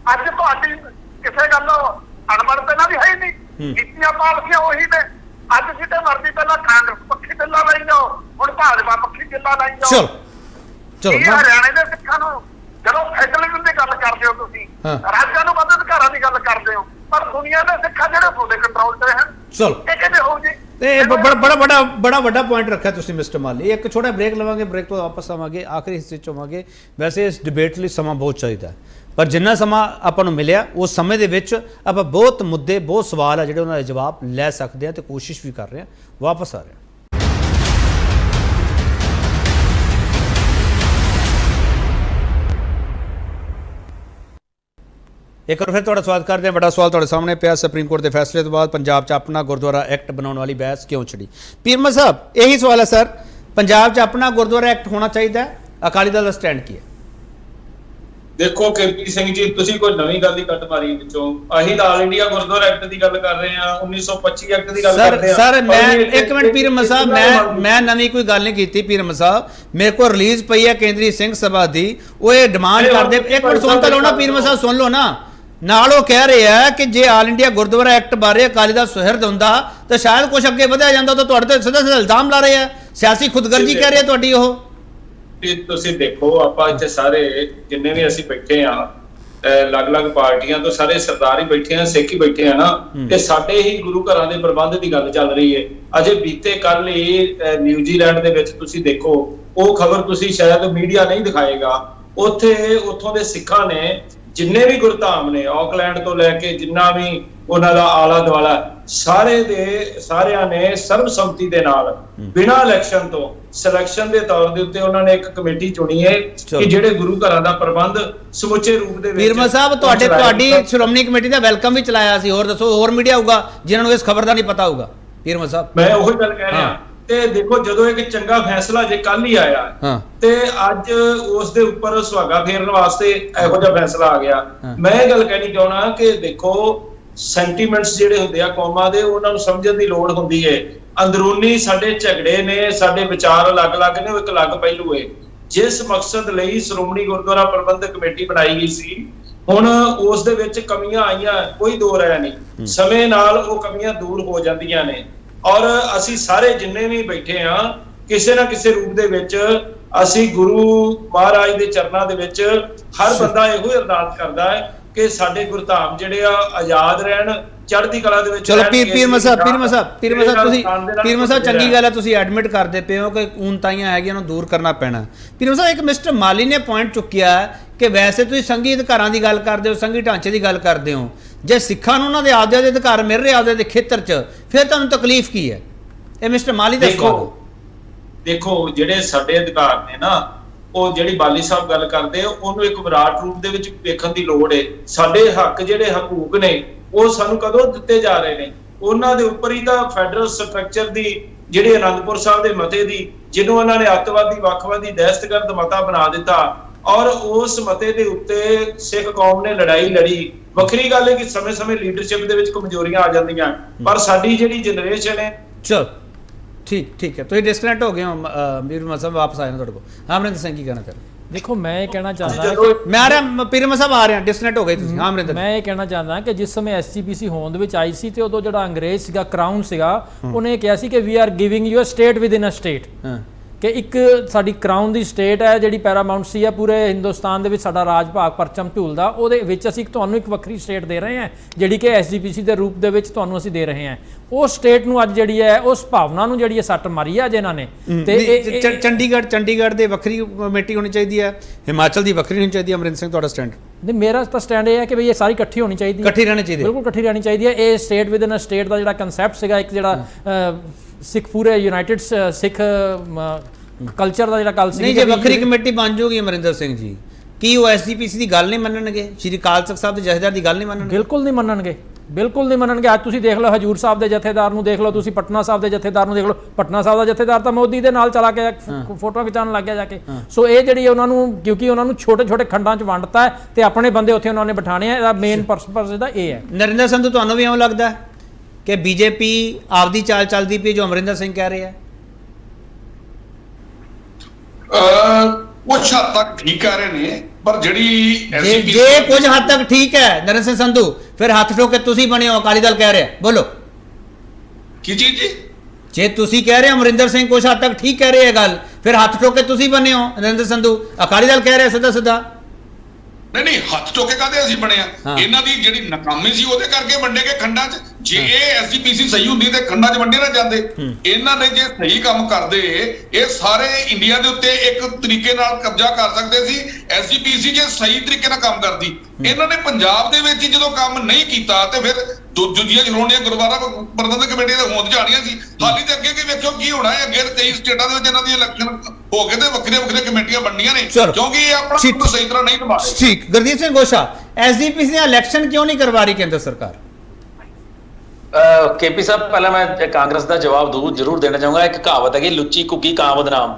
ਅੱਜ ਤੁਹਾਡੀ ਕਿਸੇ ਗੱਲੋਂ ਅਣਬਣ ਤਾਂ ਵੀ ਹੈ ਹੀ ਨਹੀਂ, ਕੀਤੀਆਂ ਪਾਲਸੀਆਂ ਉਹੀ ਨੇ। ਅੱਜ ਜਿੱਤੇ ਮਰਜ਼ੀ ਪਹਿਲਾਂ ਕਾਂਗਰਸ ਪੱਖੀ ਬਿੱਲਾਂ ਲਾਈ ਜਾਓ, ਹੁਣ ਭਾਜਪਾ ਪੱਖੀ ਬਿੱਲਾਂ ਲਾਈ ਜਾਓ। ਚਲੋ ਹਰਿਆਣੇ ਦੇ ਸਿੱਖਾਂ ਨੂੰ ਜਦੋਂ ਫੈਡਰਲਿਜ਼ਮ ਦੀ ਗੱਲ ਕਰਦੇ ਹੋ, ਤੁਸੀਂ ਰਾਜਾਂ ਨੂੰ ਵੱਧ ਅਧਿਕਾਰਾਂ ਦੀ ਗੱਲ ਕਰਦੇ ਹੋ, ਪਰ ਦੁਨੀਆ ਦੇ ਸਿੱਖਾਂ ਜਿਹੜੇ ਤੁਹਾਡੇ ਕੰਟਰੋਲ 'ਚ ਰਹਿਣ, ਇਹ ਕਿਵੇਂ ਹੋਊ ਜੀ? ਤੇ ਬੜਾ ਵੱਡਾ ਪੁਆਇੰਟ ਰੱਖਿਆ ਤੁਸੀਂ ਮਿਸਟਰ ਮਾਲੀ। ਇੱਕ ਛੋਟਾ ਬ੍ਰੇਕ ਲਵਾਂਗੇ, ਬ੍ਰੇਕ ਤੋਂ ਵਾਪਸ ਆਵਾਂਗੇ, ਆਖਰੀ ਹਿੱਸੇ 'ਚ ਹੋਵਾਂਗੇ। ਵੈਸੇ ਇਸ ਡਿਬੇਟ ਲਈ ਸਮਾਂ ਬਹੁਤ ਚਾਹੀਦਾ ਹੈ, ਪਰ ਜਿੰਨਾ ਸਮਾਂ ਆਪਾਂ ਨੂੰ ਮਿਲਿਆ ਉਸ ਸਮੇਂ ਦੇ ਵਿੱਚ ਆਪਾਂ ਬਹੁਤ ਮੁੱਦੇ, ਬਹੁਤ ਸਵਾਲ ਆ ਜਿਹੜੇ ਉਹਨਾਂ ਦੇ ਜਵਾਬ ਲੈ ਸਕਦੇ ਹਾਂ ਤੇ ਕੋਸ਼ਿਸ਼ ਵੀ ਕਰ ਰਹੇ ਹਾਂ। ਵਾਪਸ ਆ ਰਹੇ ਹਾਂ। ਇੱਕ ਵਾਰ ਫਿਰ ਤੁਹਾਡਾ ਸਵਾਗਤ ਕਰਦੇ ਹਾਂ। ਵੱਡਾ ਸਵਾਲ ਤੁਹਾਡੇ ਸਾਹਮਣੇ ਪਿਆ, ਸੁਪਰੀਮ ਕੋਰਟ ਦੇ ਫੈਸਲੇ ਤੋਂ ਬਾਅਦ ਪੰਜਾਬ 'ਚ ਆਪਣਾ ਗੁਰਦੁਆਰਾ ਐਕਟ ਬਣਾਉਣ ਵਾਲੀ ਬਹਿਸ ਕਿਉਂ ਛਿੜੀ? ਪੀਰ ਮਹਿਮਦ ਸਾਹਿਬ, ਇਹੀ ਸਵਾਲ ਹੈ ਸਰ, ਪੰਜਾਬ 'ਚ ਆਪਣਾ ਗੁਰਦੁਆਰਾ ਐਕਟ ਹੋਣਾ ਚਾਹੀਦਾ ਹੈ, ਅਕਾਲੀ ਦਲ ਦਾ ਸਟੈਂਡ ਕੀ ਹੈ? ਦੇਖੋ ਕੇਪੀ ਸਿੰਘ ਜੀ, ਤੁਸੀਂ ਕੋਈ ਨਵੀਂ ਗੱਲ ਹੀ ਕੱਢ ਮਾਰੀ ਵਿੱਚੋਂ। ਅਸੀਂ ਤਾਂ ਆਲ ਇੰਡੀਆ ਗੁਰਦੁਆਰਾ ਐਕਟ ਦੀ ਗੱਲ ਕਰ ਰਹੇ ਹਾਂ, 1925 ਐਕਟ ਦੀ ਗੱਲ ਕਰਦੇ ਹਾਂ। ਸਰ ਮੈਂ ਇੱਕ ਮਿੰਟ ਪੀਰ ਮਹਿਮਦ ਸਾਹਿਬ, ਮੈਂ ਨਵੀਂ ਕੋਈ ਗੱਲ ਨਹੀਂ ਕੀਤੀ। ਪੀਰ ਮਹਿਮਦ ਸਾਹਿਬ, ਮੇਰੇ ਕੋਲ ਰਿਲੀਜ਼ ਪਈ ਹੈ ਕੇਂਦਰੀ ਸਿੰਘ ਸਭਾ ਦੀ, ਉਹ ਇਹ ਡਿਮਾਂਡ ਕਰਦੇ। ਇੱਕ ਮਿੰਟ ਸੁਣ ਤਾਂ ਲਓ ਨਾ ਪੀਰ ਮਹਿਮਦ ਸਾਹਿਬ, ਸੁਣ ਲਓ ਨਾ। ਨਾਲ ਉਹ ਕਹਿ ਰਹੇ ਆ ਕਿ ਜੇ ਆਲ ਇੰਡੀਆ ਗੁਰਦੁਆਰਾ ਐਕਟ ਬਾਰੇ ਅਕਾਲੀ ਦਾ ਸੁਹਿਰਦ ਹੁੰਦਾ ਤਾਂ ਸ਼ਾਇਦ ਕੁਝ ਅੱਗੇ ਵਧਿਆ ਜਾਂਦਾ। ਤਾਂ ਤੁਹਾਡੇ ਤੇ ਸਿੱਧਾ ਇਲਜ਼ਾਮ ਲਾ ਰਹੇ ਆ, ਸਿਆਸੀ ਖੁਦਗਰਜੀ ਕਹਿ ਰਹੇ ਤੁਹਾਡੀ। ਉਹ ਤੁਸੀਂ ਦੇਖੋ, ਆਪਾਂ ਇੱਥੇ ਸਾਰੇ ਜਿੰਨੇ ਵੀ ਅਸੀਂ ਬੈਠੇ ਆ, ਅਲੱਗ-ਅਲੱਗ ਪਾਰਟੀਆਂ ਤੋਂ ਸਾਰੇ ਸਰਦਾਰ ਹੀ ਬੈਠੇ ਆ, ਸਿੱਖ ਹੀ ਬੈਠੇ ਆ ਨਾ, ਤੇ ਸਾਡੇ ਹੀ ਗੁਰੂ ਘਰਾਂ ਦੇ ਪ੍ਰਬੰਧ ਦੀ ਗੱਲ ਚੱਲ ਰਹੀ ਹੈ। ਅਜੇ ਬੀਤੇ ਕੱਲ ਹੀ ਨਿਊਜ਼ੀਲੈਂਡ ਦੇ ਵਿੱਚ ਤੁਸੀਂ ਦੇਖੋ, ਉਹ ਖਬਰ ਤੁਸੀਂ ਸ਼ਾਇਦ ਮੀਡੀਆ ਨਹੀਂ ਦਿਖਾਏਗਾ, ਉੱਥੋਂ ਦੇ ਸਿੱਖਾਂ ਨੇ ਜਿੰਨੇ ਵੀ ਗੁਰਧਾਮ ਨੇ, ਆਕਲੈਂਡ ਤੋਂ ਲੈ ਕੇ ਜਿੰਨਾ ਵੀ ਉਹਨਾਂ ਦਾ ਆਲਾ ਦੁਆਲਾ, ਸਾਰਿਆਂ ਨੇ ਸਰਬਸੰਮਤੀ ਦੇ ਨਾਲ ਬਿਨਾਂ ਇਲੈਕਸ਼ਨ ਤੋਂ ਸਿਲੈਕਸ਼ਨ ਦੇ ਤੌਰ ਦੇ ਉੱਤੇ ਉਹਨਾਂ ਨੇ ਇੱਕ ਕਮੇਟੀ ਚੁਣੀ ਹੈ ਕਿ ਜਿਹੜੇ ਗੁਰੂ ਘਰਾਂ ਦਾ ਪ੍ਰਬੰਧ ਸਮੁੱਚੇ ਰੂਪ ਦੇ ਵਿੱਚ। ਪੀਰ ਮਹਿਮਦ ਸਾਹਿਬ, ਤੁਹਾਡੀ ਸ਼੍ਰੋਮਣੀ ਕਮੇਟੀ ਦਾ ਵੈਲਕਮ ਵੀ ਚਲਾਇਆ ਸੀ। ਹੋਰ ਦੱਸੋ, ਹੋਰ ਮੀਡੀਆ ਹੋਊਗਾ ਜਿਨ੍ਹਾਂ ਨੂੰ ਇਸ ਖਬਰ ਦਾ ਨਹੀਂ ਪਤਾ ਹੋਊਗਾ? ਪੀਰ ਮਹਿਮਦ ਸਾਹਿਬ, ਮੈਂ ਉਹੀ ਗੱਲ ਕਹਿ ਰਿਹਾ। ਤੇ ਦੇਖੋ, ਜਦੋਂ ਇੱਕ ਚੰਗਾ ਫੈਸਲਾ ਜੇ ਕੱਲ ਹੀ ਆਇਆ ਤੇ ਅੱਜ ਉਸ ਦੇ ਉੱਪਰ ਸੁਹਾਗਾ ਫੇਰਨ ਵਾਸਤੇ ਇਹੋ ਜਿਹਾ ਫੈਸਲਾ ਆ ਗਿਆ। ਮੈਂ ਇਹ ਗੱਲ ਕਹਿਣੀ ਚਾਹਣਾ ਕਿ ਦੇਖੋ, ਸੈਂਟੀਮੈਂਟਸ ਜਿਹੜੇ ਹੁੰਦੇ ਆ ਕੌਮਾਂ ਦੇ, ਉਹਨਾਂ ਨੂੰ ਸਮਝਣ ਦੀ ਲੋੜ ਹੁੰਦੀ ਹੈ। ਅੰਦਰੂਨੀ ਸਾਡੇ ਝਗੜੇ ਨੇ, ਸਾਡੇ ਵਿਚਾਰ ਅਲੱਗ-ਅਲੱਗ ਨੇ, ਉਹ ਇੱਕ ਅਲੱਗ ਪਹਿਲੂ ਹੈ। ਜਿਸ ਮਕਸਦ ਲਈ ਸ਼੍ਰੋਮਣੀ ਗੁਰਦੁਆਰਾ ਪ੍ਰਬੰਧਕ ਕਮੇਟੀ ਬਣਾਈ ਗਈ ਸੀ, ਹੁਣ ਉਸ ਦੇ ਵਿੱਚ ਕਮੀਆਂ ਆਈਆਂ, ਕੋਈ ਦੋ ਰਾਏ ਨਹੀਂ। ਸਮੇਂ ਨਾਲ ਉਹ ਕਮੀਆਂ ਦੂਰ ਹੋ ਜਾਂਦੀਆਂ ਨੇ, ਔਰ ਅਸੀਂ ਸਾਰੇ ਜਿੰਨੇ ਵੀ ਬੈਠੇ ਆ, ਕਿਸੇ ਨਾ ਕਿਸੇ ਰੂਪ ਦੇ ਵਿੱਚ ਅਸੀਂ ਗੁਰੂ ਮਹਾਰਾਜ ਦੇ ਚਰਨਾਂ ਦੇ ਵਿੱਚ ਹਰ ਬੰਦਾ ਇਹੋ ਹੀ ਅਰਦਾਸ ਕਰਦਾ ਹੈ ਕਿ ਸਾਡੇ ਗੁਰਧਾਮ ਜਿਹੜੇ ਆ ਆਜ਼ਾਦ ਰਹਿਣ, ਚੜ੍ਹਦੀ ਕਲਾ ਦੇ ਵਿੱਚ। ਚਲੋ ਪੀਰ ਮਹਿਮਦ ਸਾਹਿਬ, ਚੰਗੀ ਗੱਲ ਹੈ, ਤੁਸੀਂ ਐਡਮਿਟ ਕਰਦੇ ਪਏ ਹੋ ਕਿ ਊਨਤਾਈਆਂ ਹੈਗੀਆਂ, ਨੂੰ ਦੂਰ ਕਰਨਾ ਪੈਣਾ। ਪੀਰ ਮਹਿਮਦ ਸਾਹਿਬ, ਇੱਕ ਮਿਸਟਰ ਮਾਲੀ ਨੇ ਪੁਆਇੰਟ ਚੁੱਕਿਆ ਕਿ ਵੈਸੇ ਤੁਸੀਂ ਸੰਘੀ ਅਧਿਕਾਰਾਂ ਦੀ ਗੱਲ ਕਰਦੇ ਹੋ, ਸੰਘੀ ਢਾਂਚੇ ਦੀ ਗੱਲ ਕਰਦੇ ਹੋ, ਜੇ ਸਿੱਖਾਂ ਨੂੰ ਉਹਨਾਂ ਦੇ ਆਪਦੇ ਦੇ ਅਧਿਕਾਰ ਮਿਲ ਰਹੇ ਆਪਦੇ ਦੇ ਖੇਤਰ 'ਚ, ਫਿਰ ਤੁਹਾਨੂੰ ਤਕਲੀਫ ਕੀ ਹੈ? ਇਹ ਮਿਸਟਰ ਮਾਲੀ ਦਾ ਸਵਾਲ। ਦੇਖੋ, ਜਿਹੜੇ ਸਾਡੇ ਅਧਿਕਾਰ ਨੇ ਨਾ, ਉਹ ਜਿਹੜੀ ਬਾਲੀ ਸਾਹਿਬ ਗੱਲ ਕਰਦੇ, ਉਹਨੂੰ ਇੱਕ ਵਿਰਾਟ ਰੂਪ ਦੇ ਵਿੱਚ ਵੇਖਣ ਦੀ ਲੋੜ ਹੈ। ਸਾਡੇ ਹੱਕ, ਜਿਹੜੇ ਹਕੂਕ ਨੇ, ਉਹ ਸਾਨੂੰ ਕਦੋਂ ਦਿੱਤੇ ਜਾ ਰਹੇ ਨੇ? ਉਹਨਾਂ ਦੇ ਉੱਪਰ ਹੀ ਤਾਂ ਫੈਡਰਲ ਸਟਰਕਚਰ ਦੀ, ਜਿਹੜੇ ਅਨੰਦਪੁਰ ਸਾਹਿਬ ਦੇ ਮਤੇ ਦੀ, ਜਿਹਨੂੰ ਉਹਨਾਂ ਨੇ ਅੱਤਵਾਦੀ, ਵੱਖਵਾਦੀ, ਦਹਿਸ਼ਤਗਰਦ ਮਤਾ ਬਣਾ ਦਿੱਤਾ, ਔਰ ਉਸ ਮਤੇ ਦੇ ਉੱਤੇ ਸਿੱਖ ਕੌਮ ਨੇ ਲੜਾਈ ਲੜੀ। ਵੱਖਰੀ ਗੱਲ ਹੈ ਕਿ ਸਮੇਂ-ਸਮੇਂ ਲੀਡਰਸ਼ਿਪ ਦੇ ਵਿੱਚ ਕਮਜ਼ੋਰੀਆਂ ਆ ਜਾਂਦੀਆਂ, ਪਰ ਸਾਡੀ ਜਿਹੜੀ ਜਨਰੇਸ਼ਨ ਹੈ। ਚਲੋ ਠੀਕ ਹੈ, ਤੁਸੀਂ ਡਿਸਕਨੈਕਟ ਹੋ ਗਏ ਹੋ। ਪੀਰ ਮਹਿਮਦ ਸਾਹਿਬ ਵਾਪਸ ਆਏ ਨੇ ਤੁਹਾਡੇ ਕੋਲ। ਅਮਰਿੰਦਰ ਸਿੰਘ ਕੀ ਕਹਿਣਾ ਚਾਹ ਰਹੇ? ਦੇਖੋ, ਮੈਂ ਇਹ ਕਹਿਣਾ ਚਾਹੁੰਦਾ, ਮੈਂ ਆ ਰਿਹਾ, ਪੀਰ ਮਹਿਮਦ ਸਾਹਿਬ ਆ ਰਹੇ, ਡਿਸਕਨੈਕਟ ਹੋ ਗਏ ਤੁਸੀਂ। ਅਮਰਿੰਦਰ, ਮੈਂ ਇਹ ਕਹਿਣਾ ਚਾਹੁੰਦਾ ਕਿ ਜਿਸ ਸਮੇਂ ਐਸਜੀਪੀਸੀ ਹੋਂਦ ਵਿੱਚ ਆਈ ਸੀ ਤੇ ਉਦੋਂ ਜਿਹੜਾ ਅੰਗਰੇਜ਼ ਸੀਗਾ, ਕਰਾਊਨ ਸੀਗਾ, ਉਹਨੇ ਕਿਹਾ ਸੀ ਕਿ we are giving you a state within a state, ਕਿ ਇੱਕ ਸਾਡੀ ਕਰਾਊਨ ਦੀ ਸਟੇਟ ਹੈ ਜਿਹੜੀ ਪੈਰਾਮਾਊਂਟ ਸੀ ਹੈ ਪੂਰੇ ਹਿੰਦੁਸਤਾਨ ਦੇ ਵਿੱਚ, ਸਾਡਾ ਰਾਜ ਭਾਗ ਪਰਚਮ ਝੂਲਦਾ, ਉਹਦੇ ਵਿੱਚ ਅਸੀਂ ਤੁਹਾਨੂੰ ਇੱਕ ਵੱਖਰੀ ਸਟੇਟ ਦੇ ਰਹੇ ਹਾਂ, ਜਿਹੜੀ ਕਿ ਐਸਜੀਪੀਸੀ ਦੇ ਰੂਪ ਦੇ ਵਿੱਚ ਤੁਹਾਨੂੰ ਅਸੀਂ ਦੇ ਰਹੇ ਹਾਂ। ਉਹ ਸਟੇਟ ਨੂੰ ਅੱਜ ਜਿਹੜੀ ਹੈ, ਉਸ ਭਾਵਨਾ ਨੂੰ ਜਿਹੜੀ ਹੈ ਸੱਟ ਮਾਰੀ ਹੈ ਅੱਜ ਇਹਨਾਂ ਨੇ। ਤੇ ਚੰਡੀਗੜ੍ਹ ਦੇ ਵੱਖਰੀ ਕਮੇਟੀ ਹੋਣੀ ਚਾਹੀਦੀ ਹੈ, ਹਿਮਾਚਲ ਦੀ ਵੱਖਰੀ ਹੋਣੀ ਚਾਹੀਦੀ ਹੈ। ਅਮਰਿੰਦਰ ਸਿੰਘ, ਤੁਹਾਡਾ ਸਟੈਂਡ? ਨਹੀਂ, ਮੇਰਾ ਤਾਂ ਸਟੈਂਡ ਇਹ ਹੈ ਕਿ ਬਈ ਇਹ ਸਾਰੀ ਇਕੱਠੀ ਹੋਣੀ ਚਾਹੀਦੀ ਹੈ, ਇਕੱਠੀ ਰਹਿਣੀ ਚਾਹੀਦੀ ਹੈ, ਬਿਲਕੁਲ ਇਕੱਠੀ ਰਹਿਣੀ ਚਾਹੀਦੀ ਹੈ। ਇਹ state within a state ਦਾ ਜਿਹੜਾ ਕਨਸੈਪਟ ਸੀਗਾ, ਇੱਕ ਜਿਹੜਾ ਸਿੱਖ ਪੂਰੇ ਯੂਨਾਈਟਿਡ ਸਿੱਖ ਕਲਚਰ ਦਾ ਜਿਹੜਾ ਗੱਲ ਸੀ। ਨਹੀਂ, ਜੇ ਵੱਖਰੀ ਕਮੇਟੀ ਬਣ ਜੂਗੀ ਅਮਰਿੰਦਰ ਸਿੰਘ ਜੀ, ਕੀ ਉਹ ਐਸਜੀਪੀਸੀ ਦੀ ਗੱਲ ਨਹੀਂ ਮੰਨਣਗੇ? ਸ਼੍ਰੀ ਅਕਾਲ ਤਖਤ ਸਾਹਿਬ ਦੇ ਜਥੇਦਾਰ ਦੀ ਗੱਲ ਨਹੀਂ ਮੰਨਣਗੇ? ਬਿਲਕੁਲ ਨਹੀਂ ਮੰਨਣਗੇ, ਬਿਲਕੁਲ ਨਹੀਂ ਮੰਨਣਗੇ। ਅੱਜ ਤੁਸੀਂ ਦੇਖ ਲਓ, ਹਜੂਰ ਸਾਹਿਬ ਦੇ ਜਥੇਦਾਰ ਨੂੰ ਦੇਖ ਲਓ, ਤੁਸੀਂ ਪਟਨਾ ਸਾਹਿਬ ਦੇ ਜਥੇਦਾਰ ਨੂੰ ਦੇਖ ਲਓ। ਪਟਨਾ ਸਾਹਿਬ ਦਾ ਜਥੇਦਾਰ ਤਾਂ ਮੋਦੀ ਦੇ ਨਾਲ ਚਲਾ ਕੇ ਫੋਟੋ ਖਿਚਾਉਣ ਲੱਗ ਗਿਆ ਜਾ ਕੇ। ਸੋ ਇਹ ਜਿਹੜੀ ਉਹਨਾਂ ਨੂੰ, ਕਿਉਂਕਿ ਉਹਨਾਂ ਨੂੰ ਛੋਟੇ-ਛੋਟੇ ਖੰਡਾਂ 'ਚ ਵੰਡਤਾ ਹੈ ਤੇ ਆਪਣੇ ਬੰਦੇ ਉੱਥੇ ਉਹਨਾਂ ਨੇ ਬਿਠਾਣੇ ਆ। ਇਹਦਾ ਮੇਨ ਪਰਪਸ ਇਹਦਾ ਇਹ ਹੈ। ਨਰਿੰਦਰ ਸੰਧੂ, ਤੁਹਾਨੂੰ ਵੀ ਐਵੇਂ ਲੱਗਦਾ ਹੈ ਕਿ ਬੀਜੇਪੀ ਆਪਦੀ ਚਾਲ ਚੱਲਦੀ ਪਈ ਜੋ ਅਮਰਿੰਦਰ ਸਿੰਘ ਕਹਿ ਰਹੇ ਆ? ਕੁਝ ਹੱਦ ਤੱਕ ਠੀਕ ਕਰ ਰਹੇ ਨੇ, ਪਰ ਜਿਹੜੀ ਜੇ ਕੁਝ ਹੱਦ ਤੱਕ ਠੀਕ ਹੈ ਨਰਿੰਦਰ ਸਿੰਘ ਸੰਧੂ, ਫਿਰ ਹੱਥ ਠੋਕ ਕੇ ਤੁਸੀਂ ਬਣੇ ਹੋ, ਅਕਾਲੀ ਦਲ ਕਹਿ ਰਿਹਾ, ਬੋਲੋ ਕੀ ਚੀਜ਼ ਜੀ? ਜੇ ਤੁਸੀਂ ਕਹਿ ਰਹੇ ਹੋ ਅਮਰਿੰਦਰ ਸਿੰਘ ਕੁਝ ਹੱਦ ਤੱਕ ਠੀਕ ਕਹਿ ਰਹੇ ਹੈ ਗੱਲ, ਫਿਰ ਹੱਥ ਠੋਕ ਕੇ ਤੁਸੀਂ ਬਣੇ ਹੋ ਨਰਿੰਦਰ ਸੰਧੂ, ਅਕਾਲੀ ਦਲ ਕਹਿ ਰਿਹਾ ਸਿੱਧਾ। ਨਹੀਂ ਹੱਥ ਚੁੱਕ ਕੇ ਕਾਹਦੇ ਅਸੀਂ ਬਣਿਆ, ਇਹਨਾਂ ਦੀ ਜਿਹੜੀ ਨਾਕਾਮੀ ਸੀ ਉਹਦੇ ਕਰਕੇ ਵੰਡੇ ਗਏ ਖੰਡਾਂ 'ਚ। ਜੇ ਇਹ ਐਸਜੀਪੀਸੀ ਸਹੀ ਹੁੰਦੀ ਤੇ ਖੰਡਾਂ 'ਚ ਵੰਡੇ ਨਾ ਜਾਂਦੇ। ਇਹਨਾਂ ਨੇ ਜੇ ਸਹੀ ਕੰਮ ਕਰਦੇ ਇਹ ਸਾਰੇ ਇੰਡੀਆ ਦੇ ਉੱਤੇ ਇੱਕ ਤਰੀਕੇ ਨਾਲ ਕਬਜ਼ਾ ਕਰ ਸਕਦੇ ਸੀ। ਐਸਜੀਪੀਸੀ ਜੇ ਸਹੀ ਤਰੀਕੇ ਨਾਲ ਕੰਮ ਕਰਦੀ, ਇਹਨਾਂ ਨੇ ਪੰਜਾਬ ਦੇ ਵਿੱਚ ਹੀ ਜਦੋਂ ਕੰਮ ਨਹੀਂ ਕੀਤਾ ਤੇ ਫਿਰ ਦੂਜੀਆਂ ਸ਼੍ਰੋਮਣੀ ਗੁਰਦੁਆਰਾ ਪ੍ਰਬੰਧਕ ਕਮੇਟੀ ਦੇ ਹੋਂਦ ਜਾਣੀਆਂ ਸੀ। ਹਾਲੀ ਤੇ ਅੱਗੇ ਵੇਖੋ ਕੀ ਹੋਣਾ ਹੈ। ਅੱਗੇ 23 ਸਟੇਟਾਂ ਦੇ ਵਿੱਚ ਇਹਨਾਂ ਦੀ ਇਲੈਕਸ਼ਨ ਹੋ ਕੇ ਤੇ ਵੱਖਰੀਆਂ ਕਮੇਟੀਆਂ ਬਣਨੀਆਂ ਨੇ, ਕਿਉਂਕਿ ਇਹ ਆਪਣਾ ਸਹੀ ਤਰ੍ਹਾਂ ਨਹੀਂ ਨਿਭਾ ਰਹੇ। ਠੀਕ, ਗੁਰਦੀਪ ਸਿੰਘ ਗੋਸ਼ਾ, ਐਸਜੀਪੀਸੀ ਨੇ ਇਲੈਕਸ਼ਨ ਕਿਉਂ ਨਹੀਂ ਕਰਵਾ ਰਹੀ ਕੇਂਦਰ ਸਰਕਾਰ? केपी साहब पहले मैं कांग्रेस का जवाब जरूर देना चाहूंगा। एक कहावत है कि लुच्ची घुग्गी कां बदनाम।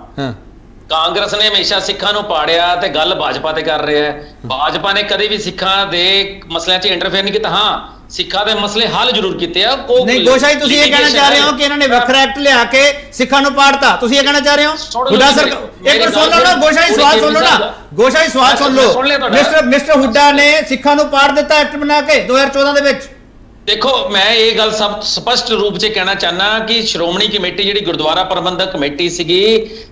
कांग्रेस ने हमेशा सिखां नूं पाड़िया ते गल भाजपा ते कर रहा है। भाजपा ने कभी भी सिखां दे मसलियां च इंटरफेयर नहीं किया। हाँ, सिखां दे मसले हल जरूर किए। नहीं गोशा जी, तुसीं ये कहना चाह रहे हो कि इन्होंने वखरा एक्ट लिया के सिखां नूं पाड़ता? तुसीं ये कहना चाह रहे हो? हुड्डा सरकार एक बार सुन लो ना, गोशा जी सवाल सुन लो ना, गोशा जी सवाल सुन लो। मिस्टर हुड्डा ने सिखां नूं पाड़ दिता एक्ट बना के 2014 दे विच। देखो, मैं ये गल सब स्पष्ट रूप से कहना चाहना कि श्रोमणी कमेटी जिहड़ी गुरुद्वारा प्रबंधक कमेटी सीगी,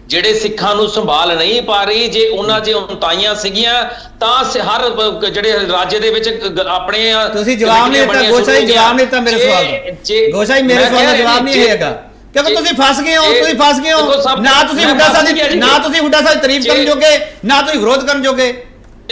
जिहड़े सिखां नूं संभाल नहीं पा रही, जे उन्हां जे उनताइयां सीगीआं तां हर जिहड़े राज्य दे विच अपने तुसीं जवाब नहीं दित्ता। गोशा जी जवाब नहीं दित्ता मेरे सवाल दा। गोशा जी मेरे सवाल दा जवाब नहीं हैगा, क्योंकि तुसीं फस गए हो। तुसीं फस गए हो ना, तुसीं हुड्डा साहब दी ना तुसीं हुड्डा साहब दी तारीफ करन जोगे, ना तुसीं विरोध करन जोगे।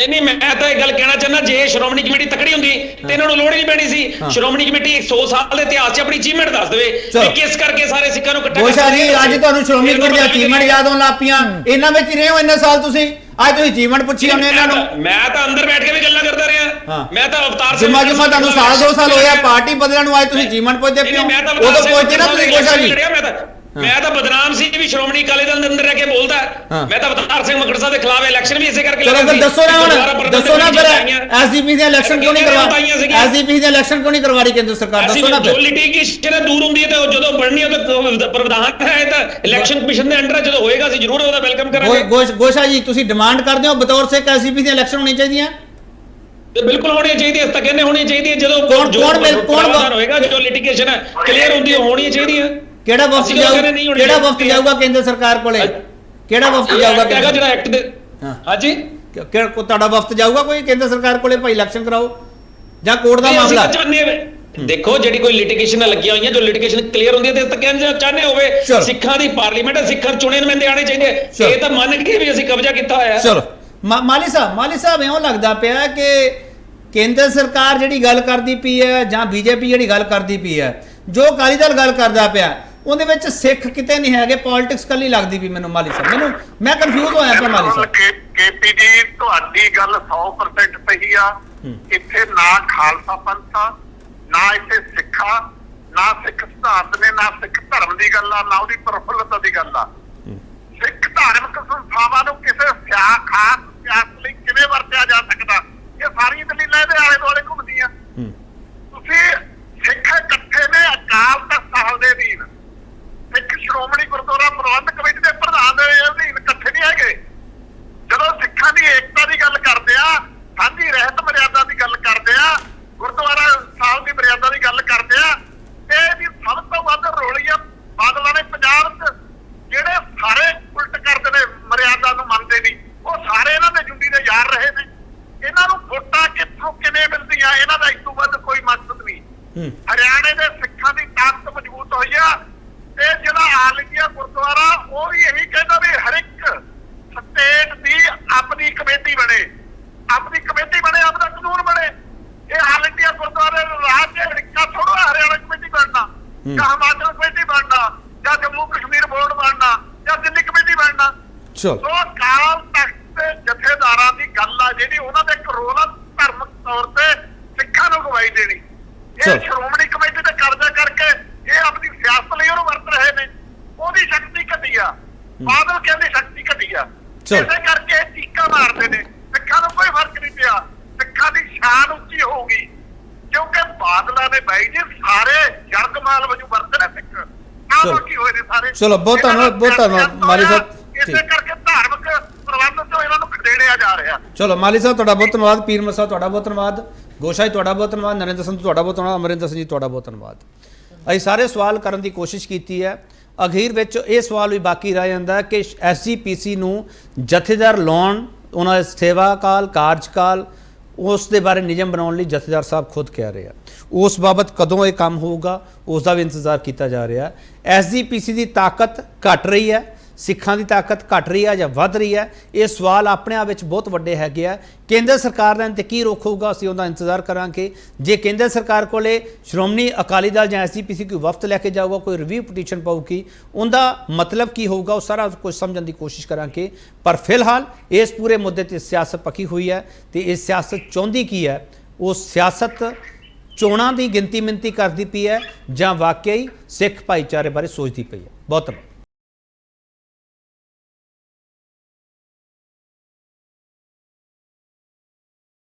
नहीं, मैं तो एक गल कहना चाहना, जे श्रोमणी कमेटी तकड़ी हुंदी ते इन्हां नूं लोड़ नहीं पैनी सी। श्रोमणी कमेटी 100 साल दे इतिहास च अपनी अचीवमेंट दस देवे कि किस करके सारे सिक्खां नूं इकट्ठा। गोशा जी अज तुहानूं श्रोमणी कमेटी दी अचीवमेंट याद होण लग पईआं। इन्हां विच रहे हो इन्ने साल तुसीं, अज तुसीं अचीवमेंट पुछी होने इन्हां नूं। मैं तो अंदर बैठ के भी गल्लां करदा रहा। मैं तो अवतार जुम्मा तुहानूं साल 2 साल होया पार्टी बदलण नूं, अज तुसीं अचीवमेंट पुछदे पिओ। उदों पुछदे ना तुसीं गोशा जी। मैं तो बदनाम सी भी श्रोमणी अकाली दल दे अंदर रह के बोलदा। मैं तो अवतार सिंह मकड़ साहब दे खिलाफ इलेक्शन भी इसे करके चलो फिर दसो ना हुण, दसो ना फिर एसडीपी दे इलेक्शन क्यों नहीं करवा, एसडीपी दे इलेक्शन क्यों नहीं करवा रही केंद्र सरकार? दसो ना फिर। जो लिटिगेशन दूर हुंदी है ते जदों बननी है तो प्रावधान है तो इलेक्शन कमीशन दे अंडर जदों होएगा सी जरूर ओदा वेलकम करांगे। गोशा जी तुसीं डिमांड करदे हो बतौर से एसडीपी दे इलेक्शन होनी चाहिए? ते बिल्कुल होनी चाहिए। इस तक कहने होनी चाहिए जदों कौन होएगा जो लिटिगेशन है क्लियर हुंदी होनी चाहिए। ਕਿਹੜਾ ਵਫਦ ਜਾਊਗਾ ਕੇਂਦਰ ਸਰਕਾਰ ਕੋਲੇ? ਕਿਹੜਾ ਵਫਦ ਜਾਊਗਾ ਜਿਹੜਾ ਐਕਟ ਦੇ? ਹਾਂਜੀ, ਤੁਹਾਡਾ ਵਫਦ ਜਾਊਗਾ ਕੋਈ ਕੇਂਦਰ ਸਰਕਾਰ ਕੋਲੇ ਭਾਈ ਇਲੈਕਸ਼ਨ ਕਰਾਓ ਜਾਂ ਕੋਰਟ ਦਾ ਮਾਮਲਾ? ਦੇਖੋ, ਜਿਹੜੀ ਕੋਈ ਲਿਟੀਗੇਸ਼ਨ ਲੱਗੀਆਂ ਹੋਈਆਂ, ਜੋ ਲਿਟੀਗੇਸ਼ਨ ਕਲੀਅਰ ਹੁੰਦੀ ਹੈ ਤੇ ਕਹਿੰਦੇ ਚਾਹਨੇ ਹੋਵੇ ਸਿੱਖਾਂ ਦੀ ਪਾਰਲੀਮੈਂਟ ਹੈ, ਸਿੱਖਾਂ ਚੁਣੇ ਨੁਮਾਇੰਦੇ ਆਣੇ ਚਾਹੀਦੇ। ਇਹ ਤਾਂ ਮੰਨ ਕੇ ਵੀ ਅਸੀਂ ਕਬਜ਼ਾ ਕੀਤਾ ਹੋਇਆ। ਚਲੋ ਮਾਲੀ ਸਾਹਿਬ ਇਉਂ ਲੱਗਦਾ ਪਿਆ ਕਿ ਕੇਂਦਰ ਸਰਕਾਰ ਜਿਹੜੀ ਗੱਲ ਕਰਦੀ ਪਈ ਹੈ ਜਾਂ ਬੀਜੇਪੀ ਜਿਹੜੀ ਗੱਲ ਕਰਦੀ ਪਈ ਹੈ, ਜੋ ਅਕਾਲੀ ਦਲ ਗੱਲ ਕਰਦਾ ਪਿਆ, ਉਹਦੇ ਵਿੱਚ ਸਿੱਖ ਕਿਤੇ ਨਹੀਂ ਹੈਗੇ, ਪੋਲਿਟਿਕਸ ਕੱਲੀ ਲੱਗਦੀ ਵੀ ਮੈਨੂੰ। ਮਾਲੀ ਸਾਹਿਬ ਮੈਂ ਕਨਫਿਊਜ਼ ਹੋਇਆ ਪਿਆ। ਮਾਲੀ ਸਾਹਿਬ ਕੇਪੀ ਜੀ ਤੁਹਾਡੀ ਗੱਲ 100% ਸਹੀ ਆ। ਇੱਥੇ ਨਾ ਖਾਲਸਾ ਪੰਥ ਆ, ਨਾ ਇੱਥੇ ਸਿੱਖਾ, ਨਾ ਸਿੱਖ ਸਿਧਾਂਤ ਨੇ, ਨਾ ਸਿੱਖ ਧਰਮ ਦੀ ਗੱਲ ਆ, ਨਾ ਉਹਦੀ ਪ੍ਰਫੁੱਲਤਾ ਦੀ ਗੱਲ ਆ। ਸਿੱਖ ਧਾਰਮਿਕ ਸੰਸਥਾਵਾਂ ਨੂੰ ਕਿਸੇ ਖਾਸ ਸਿਆਸਤ ਲਈ ਕਿਵੇਂ ਵਰਤਿਆ ਜਾ ਸਕਦਾ, ਇਹ ਸਾਰੀਆਂ ਦਲੀਲਾਂ ਇਹਦੇ ਆਲੇ ਦੁਆਲੇ ਘੁੰਮਦੀਆਂ। ਤੁਸੀਂ ਸਿੱਖ ਇਕੱਠੇ ਨੇ ਅਕਾਲ ਤਖ਼ਤ ਸਾਹਿਬ ਦੇ ਅਧੀਨ, ਸਿੱਖ ਸ਼੍ਰੋਮਣੀ ਗੁਰਦੁਆਰਾ ਪ੍ਰਬੰਧਕ ਕਮੇਟੀ ਦੇ ਪ੍ਰਧਾਨ ਦੇ ਅਧੀਨ ਇਕੱਠੇ ਨਹੀਂ ਹੈਗੇ। ਜਦੋਂ ਸਿੱਖਾਂ ਦੀ ਏਕਤਾ ਦੀ ਗੱਲ ਕਰਦੇ ਆ, ਸਾਂਝੀ ਰਹਿਤ ਮਰਿਆਦਾ ਦੀ ਗੱਲ ਕਰਦੇ ਆ, ਗੁਰਦੁਆਰਾ ਸਾਹਿਬ ਦੀ ਮਰਿਆਦਾ ਦੀ ਗੱਲ ਕਰਦੇ ਆ, ਇਹਦੀ ਸਭ ਤੋਂ ਵੱਧ ਰੋਲੀ ਆ ਬਾਦਲਾਂ ਨੇ ਪੰਜਾਬ 'ਚ, ਜਿਹੜੇ ਸਾਰੇ ਉਲਟ ਕਰਦੇ ਨੇ, ਮਰਿਆਦਾ ਨੂੰ ਮੰਨਦੇ ਨਹੀਂ। ਉਹ ਸਾਰੇ ਇਹਨਾਂ ਦੇ ਜੁੰਡੀ ਦੇ ਯਾਰ ਰਹੇ ਨੇ। ਇਹਨਾਂ ਨੂੰ ਵੋਟਾਂ ਕਿੱਥੋਂ ਕਿਵੇਂ ਮਿਲਦੀਆਂ, ਇਹਨਾਂ ਦਾ ਇਸ ਤੋਂ ਵੱਧ ਕੋਈ ਮਕਸਦ ਨਹੀਂ। ਹਰਿਆਣੇ ਦੇ ਸਿੱਖਾਂ ਦੀ ਤਾਕਤ ਮਜ਼ਬੂਤ ਹੋਈ ਆ ਤੇ ਜਿਹੜਾ ਆਲ ਇੰਡੀਆ ਗੁਰਦੁਆਰਾ ਉਹ ਵੀ ਇਹੀ ਕਹਿੰਦਾ ਵੀ ਹਰ ਇੱਕ ਸਟੇਟ ਦੀ ਆਪਣੀ ਕਮੇਟੀ ਬਣੇ, ਆਪਣੀ ਕਮੇਟੀ ਬਣੇ, ਆਪਣਾ ਕਾਨੂੰਨ ਬਣੇ। ਇਹ ਆਲ ਇੰਡੀਆ ਗੁਰਦੁਆਰੇ ਰਾਜ ਦੇ ਅੜਿੱਕਾ ਥੋੜਾ ਹਰਿਆਣਾ ਕਮੇਟੀ ਬਣਨਾ ਜਾਂ ਹਿਮਾਚਲ ਕਮੇਟੀ ਬਣਨਾ ਜਾਂ ਜੰਮੂ ਕਸ਼ਮੀਰ ਬੋਰਡ ਬਣਨਾ ਜਾਂ ਦਿੱਲੀ ਕਮੇਟੀ ਬਣਨਾ। ਸੋ ਅਕਾਲ ਤਖ਼ਤ ਦੇ ਜਥੇਦਾਰਾਂ ਦੀ ਗੱਲ ਆ ਜਿਹੜੀ, ਉਹਨਾਂ ਦਾ ਇੱਕ ਰੋਲ ਆ ਧਾਰਮਿਕ ਤੌਰ ਤੇ ਸਿੱਖਾਂ ਨੂੰ ਗਵਾਈ ਦੇਣੀ। ਇਹ ਸ਼੍ਰੋਮਣੀ ਕਮੇਟੀ ਤੇ ਕਬਜ਼ਾ ਕਰਕੇ ਇਹ ਆਪਣੀ ਸਿਆਸਤ ਲਈ ਉਹਨੂੰ ਵਰਤ ਰਹੇ ਨੇ। ਉਹਦੀ ਸ਼ਕਤੀ ਘਟੀ ਆ, ਬਾਦਲ ਕਹਿੰਦੇ ਸ਼ਕਤੀ ਘਟੀ ਆ, ਇਸੇ ਕਰਕੇ ਚੀਕਾਂ ਮਾਰਦੇ ਨੇ। ਸਿੱਖਾਂ ਨੂੰ ਕੋਈ ਫਰਕ ਨਹੀਂ ਪਿਆ, ਸਿੱਖਾਂ ਦੀ ਸ਼ਾਨ ਉੱਚੀ ਹੋਊਗੀ ਕਿਉਂਕਿ ਬਾਦਲਾਂ ਨੇ ਬਾਈ ਜੀ ਸਾਰੇ ਜਰਗਮਾਲ ਵਜੋਂ ਵਰਤੇ ਨੇ ਸਿੱਖ। ਆਹ ਕੀ ਹੋਏ ਨੇ ਸਾਰੇ। ਚਲੋ ਬਹੁਤ ਧੰਨਵਾਦ ਮਾਲੀ ਸਾਹਿਬ। ਇਸੇ ਕਰਕੇ ਧਾਰਮਿਕ ਪ੍ਰਬੰਧ ਤੋਂ ਇਹਨਾਂ ਨੂੰ ਖਦੇੜਿਆ ਜਾ ਰਿਹਾ। ਚਲੋ ਮਾਲੀ ਸਾਹਿਬ ਤੁਹਾਡਾ ਬਹੁਤ ਧੰਨਵਾਦ, ਪੀਰ ਮਸਾ ਤੁਹਾਡਾ ਬਹੁਤ ਧੰਨਵਾਦ, ਗੋਸ਼ਾ ਜੀ ਤੁਹਾਡਾ ਬਹੁਤ ਧੰਨਵਾਦ, ਨਰਿੰਦਰ ਸਿੰਘ ਤੁਹਾਡਾ ਬਹੁਤ ਧੰਨਵਾਦ, ਅਮਰਿੰਦਰ ਸਿੰਘ ਜੀ ਤੁਹਾਡਾ ਬਹੁਤ ਧੰਨਵਾਦ। ਅਸੀਂ ਸਾਰੇ ਸਵਾਲ ਕਰਨ ਦੀ ਕੋਸ਼ਿਸ਼ ਕੀਤੀ ਹੈ। ਅਖੀਰ ਵਿੱਚ ਇਹ ਸਵਾਲ ਵੀ ਬਾਕੀ ਰਹਿ ਜਾਂਦਾ ਕਿ ਐਸਜੀਪੀਸੀ ਨੂੰ ਜਥੇਦਾਰ ਲਾਉਣ, ਉਹਨਾਂ ਦਾ ਸੇਵਾ ਕਾਲ, ਕਾਰਜਕਾਲ ਉਸ ਦੇ ਬਾਰੇ ਨਿਯਮ ਬਣਾਉਣ ਲਈ ਜਥੇਦਾਰ ਸਾਹਿਬ ਖੁਦ ਕਹਿ ਰਹੇ ਆ। ਉਸ ਬਾਬਤ ਕਦੋਂ ਇਹ ਕੰਮ ਹੋਊਗਾ ਉਸ ਦਾ ਵੀ ਇੰਤਜ਼ਾਰ ਕੀਤਾ ਜਾ ਰਿਹਾ। ਐਸਜੀਪੀਸੀ ਦੀ ਤਾਕਤ ਘਟ ਰਹੀ ਹੈ, ਸਿੱਖਾਂ ਦੀ ਤਾਕਤ ਘਟ ਰਹੀ ਹੈ ਜਾਂ ਵੱਧ ਰਹੀ ਹੈ, ਇਹ ਸਵਾਲ ਆਪਣੇ ਆਪ ਵਿੱਚ ਬਹੁਤ ਵੱਡੇ ਹੈਗੇ ਆ। ਕੇਂਦਰ ਸਰਕਾਰ ਦਾ ਤੇ ਕੀ ਰੁਖ ਹੋਊਗਾ ਅਸੀਂ ਉਹਦਾ ਇੰਤਜ਼ਾਰ ਕਰਾਂਗੇ। ਜੇ ਕੇਂਦਰ ਸਰਕਾਰ ਕੋਲੇ ਸ਼੍ਰੋਮਣੀ ਅਕਾਲੀ ਦਲ ਜਾਂ ਐਸਜੀਪੀਸੀ ਕੋਈ ਵਫਦ ਲੈ ਕੇ ਜਾਊਗਾ, ਕੋਈ ਰਿਵਿਊ ਪਟੀਸ਼ਨ ਪਾਊਗੀ, ਉਹਦਾ ਮਤਲਬ ਕੀ ਹੋਊਗਾ, ਉਹ ਸਾਰਾ ਕੁਝ ਸਮਝਣ ਦੀ ਕੋਸ਼ਿਸ਼ ਕਰਾਂਗੇ। ਪਰ ਫਿਲਹਾਲ ਇਸ ਪੂਰੇ ਮੁੱਦੇ ਤੇ ਸਿਆਸਤ ਪੱਕੀ ਹੋਈ ਹੈ ਤੇ ਇਹ ਸਿਆਸਤ ਚਾਹੁੰਦੀ ਕੀ ਹੈ? ਉਹ ਸਿਆਸਤ ਚੋਣਾਂ ਦੀ ਗਿਣਤੀ ਮਿੰਤੀ ਕਰਦੀ ਪਈ ਹੈ ਜਾਂ ਵਾਕਈ ਸਿੱਖ ਭਾਈਚਾਰੇ ਬਾਰੇ ਸੋਚਦੀ ਪਈ ਹੈ। ਬਹੁਤ ਧੰਨਵਾਦ।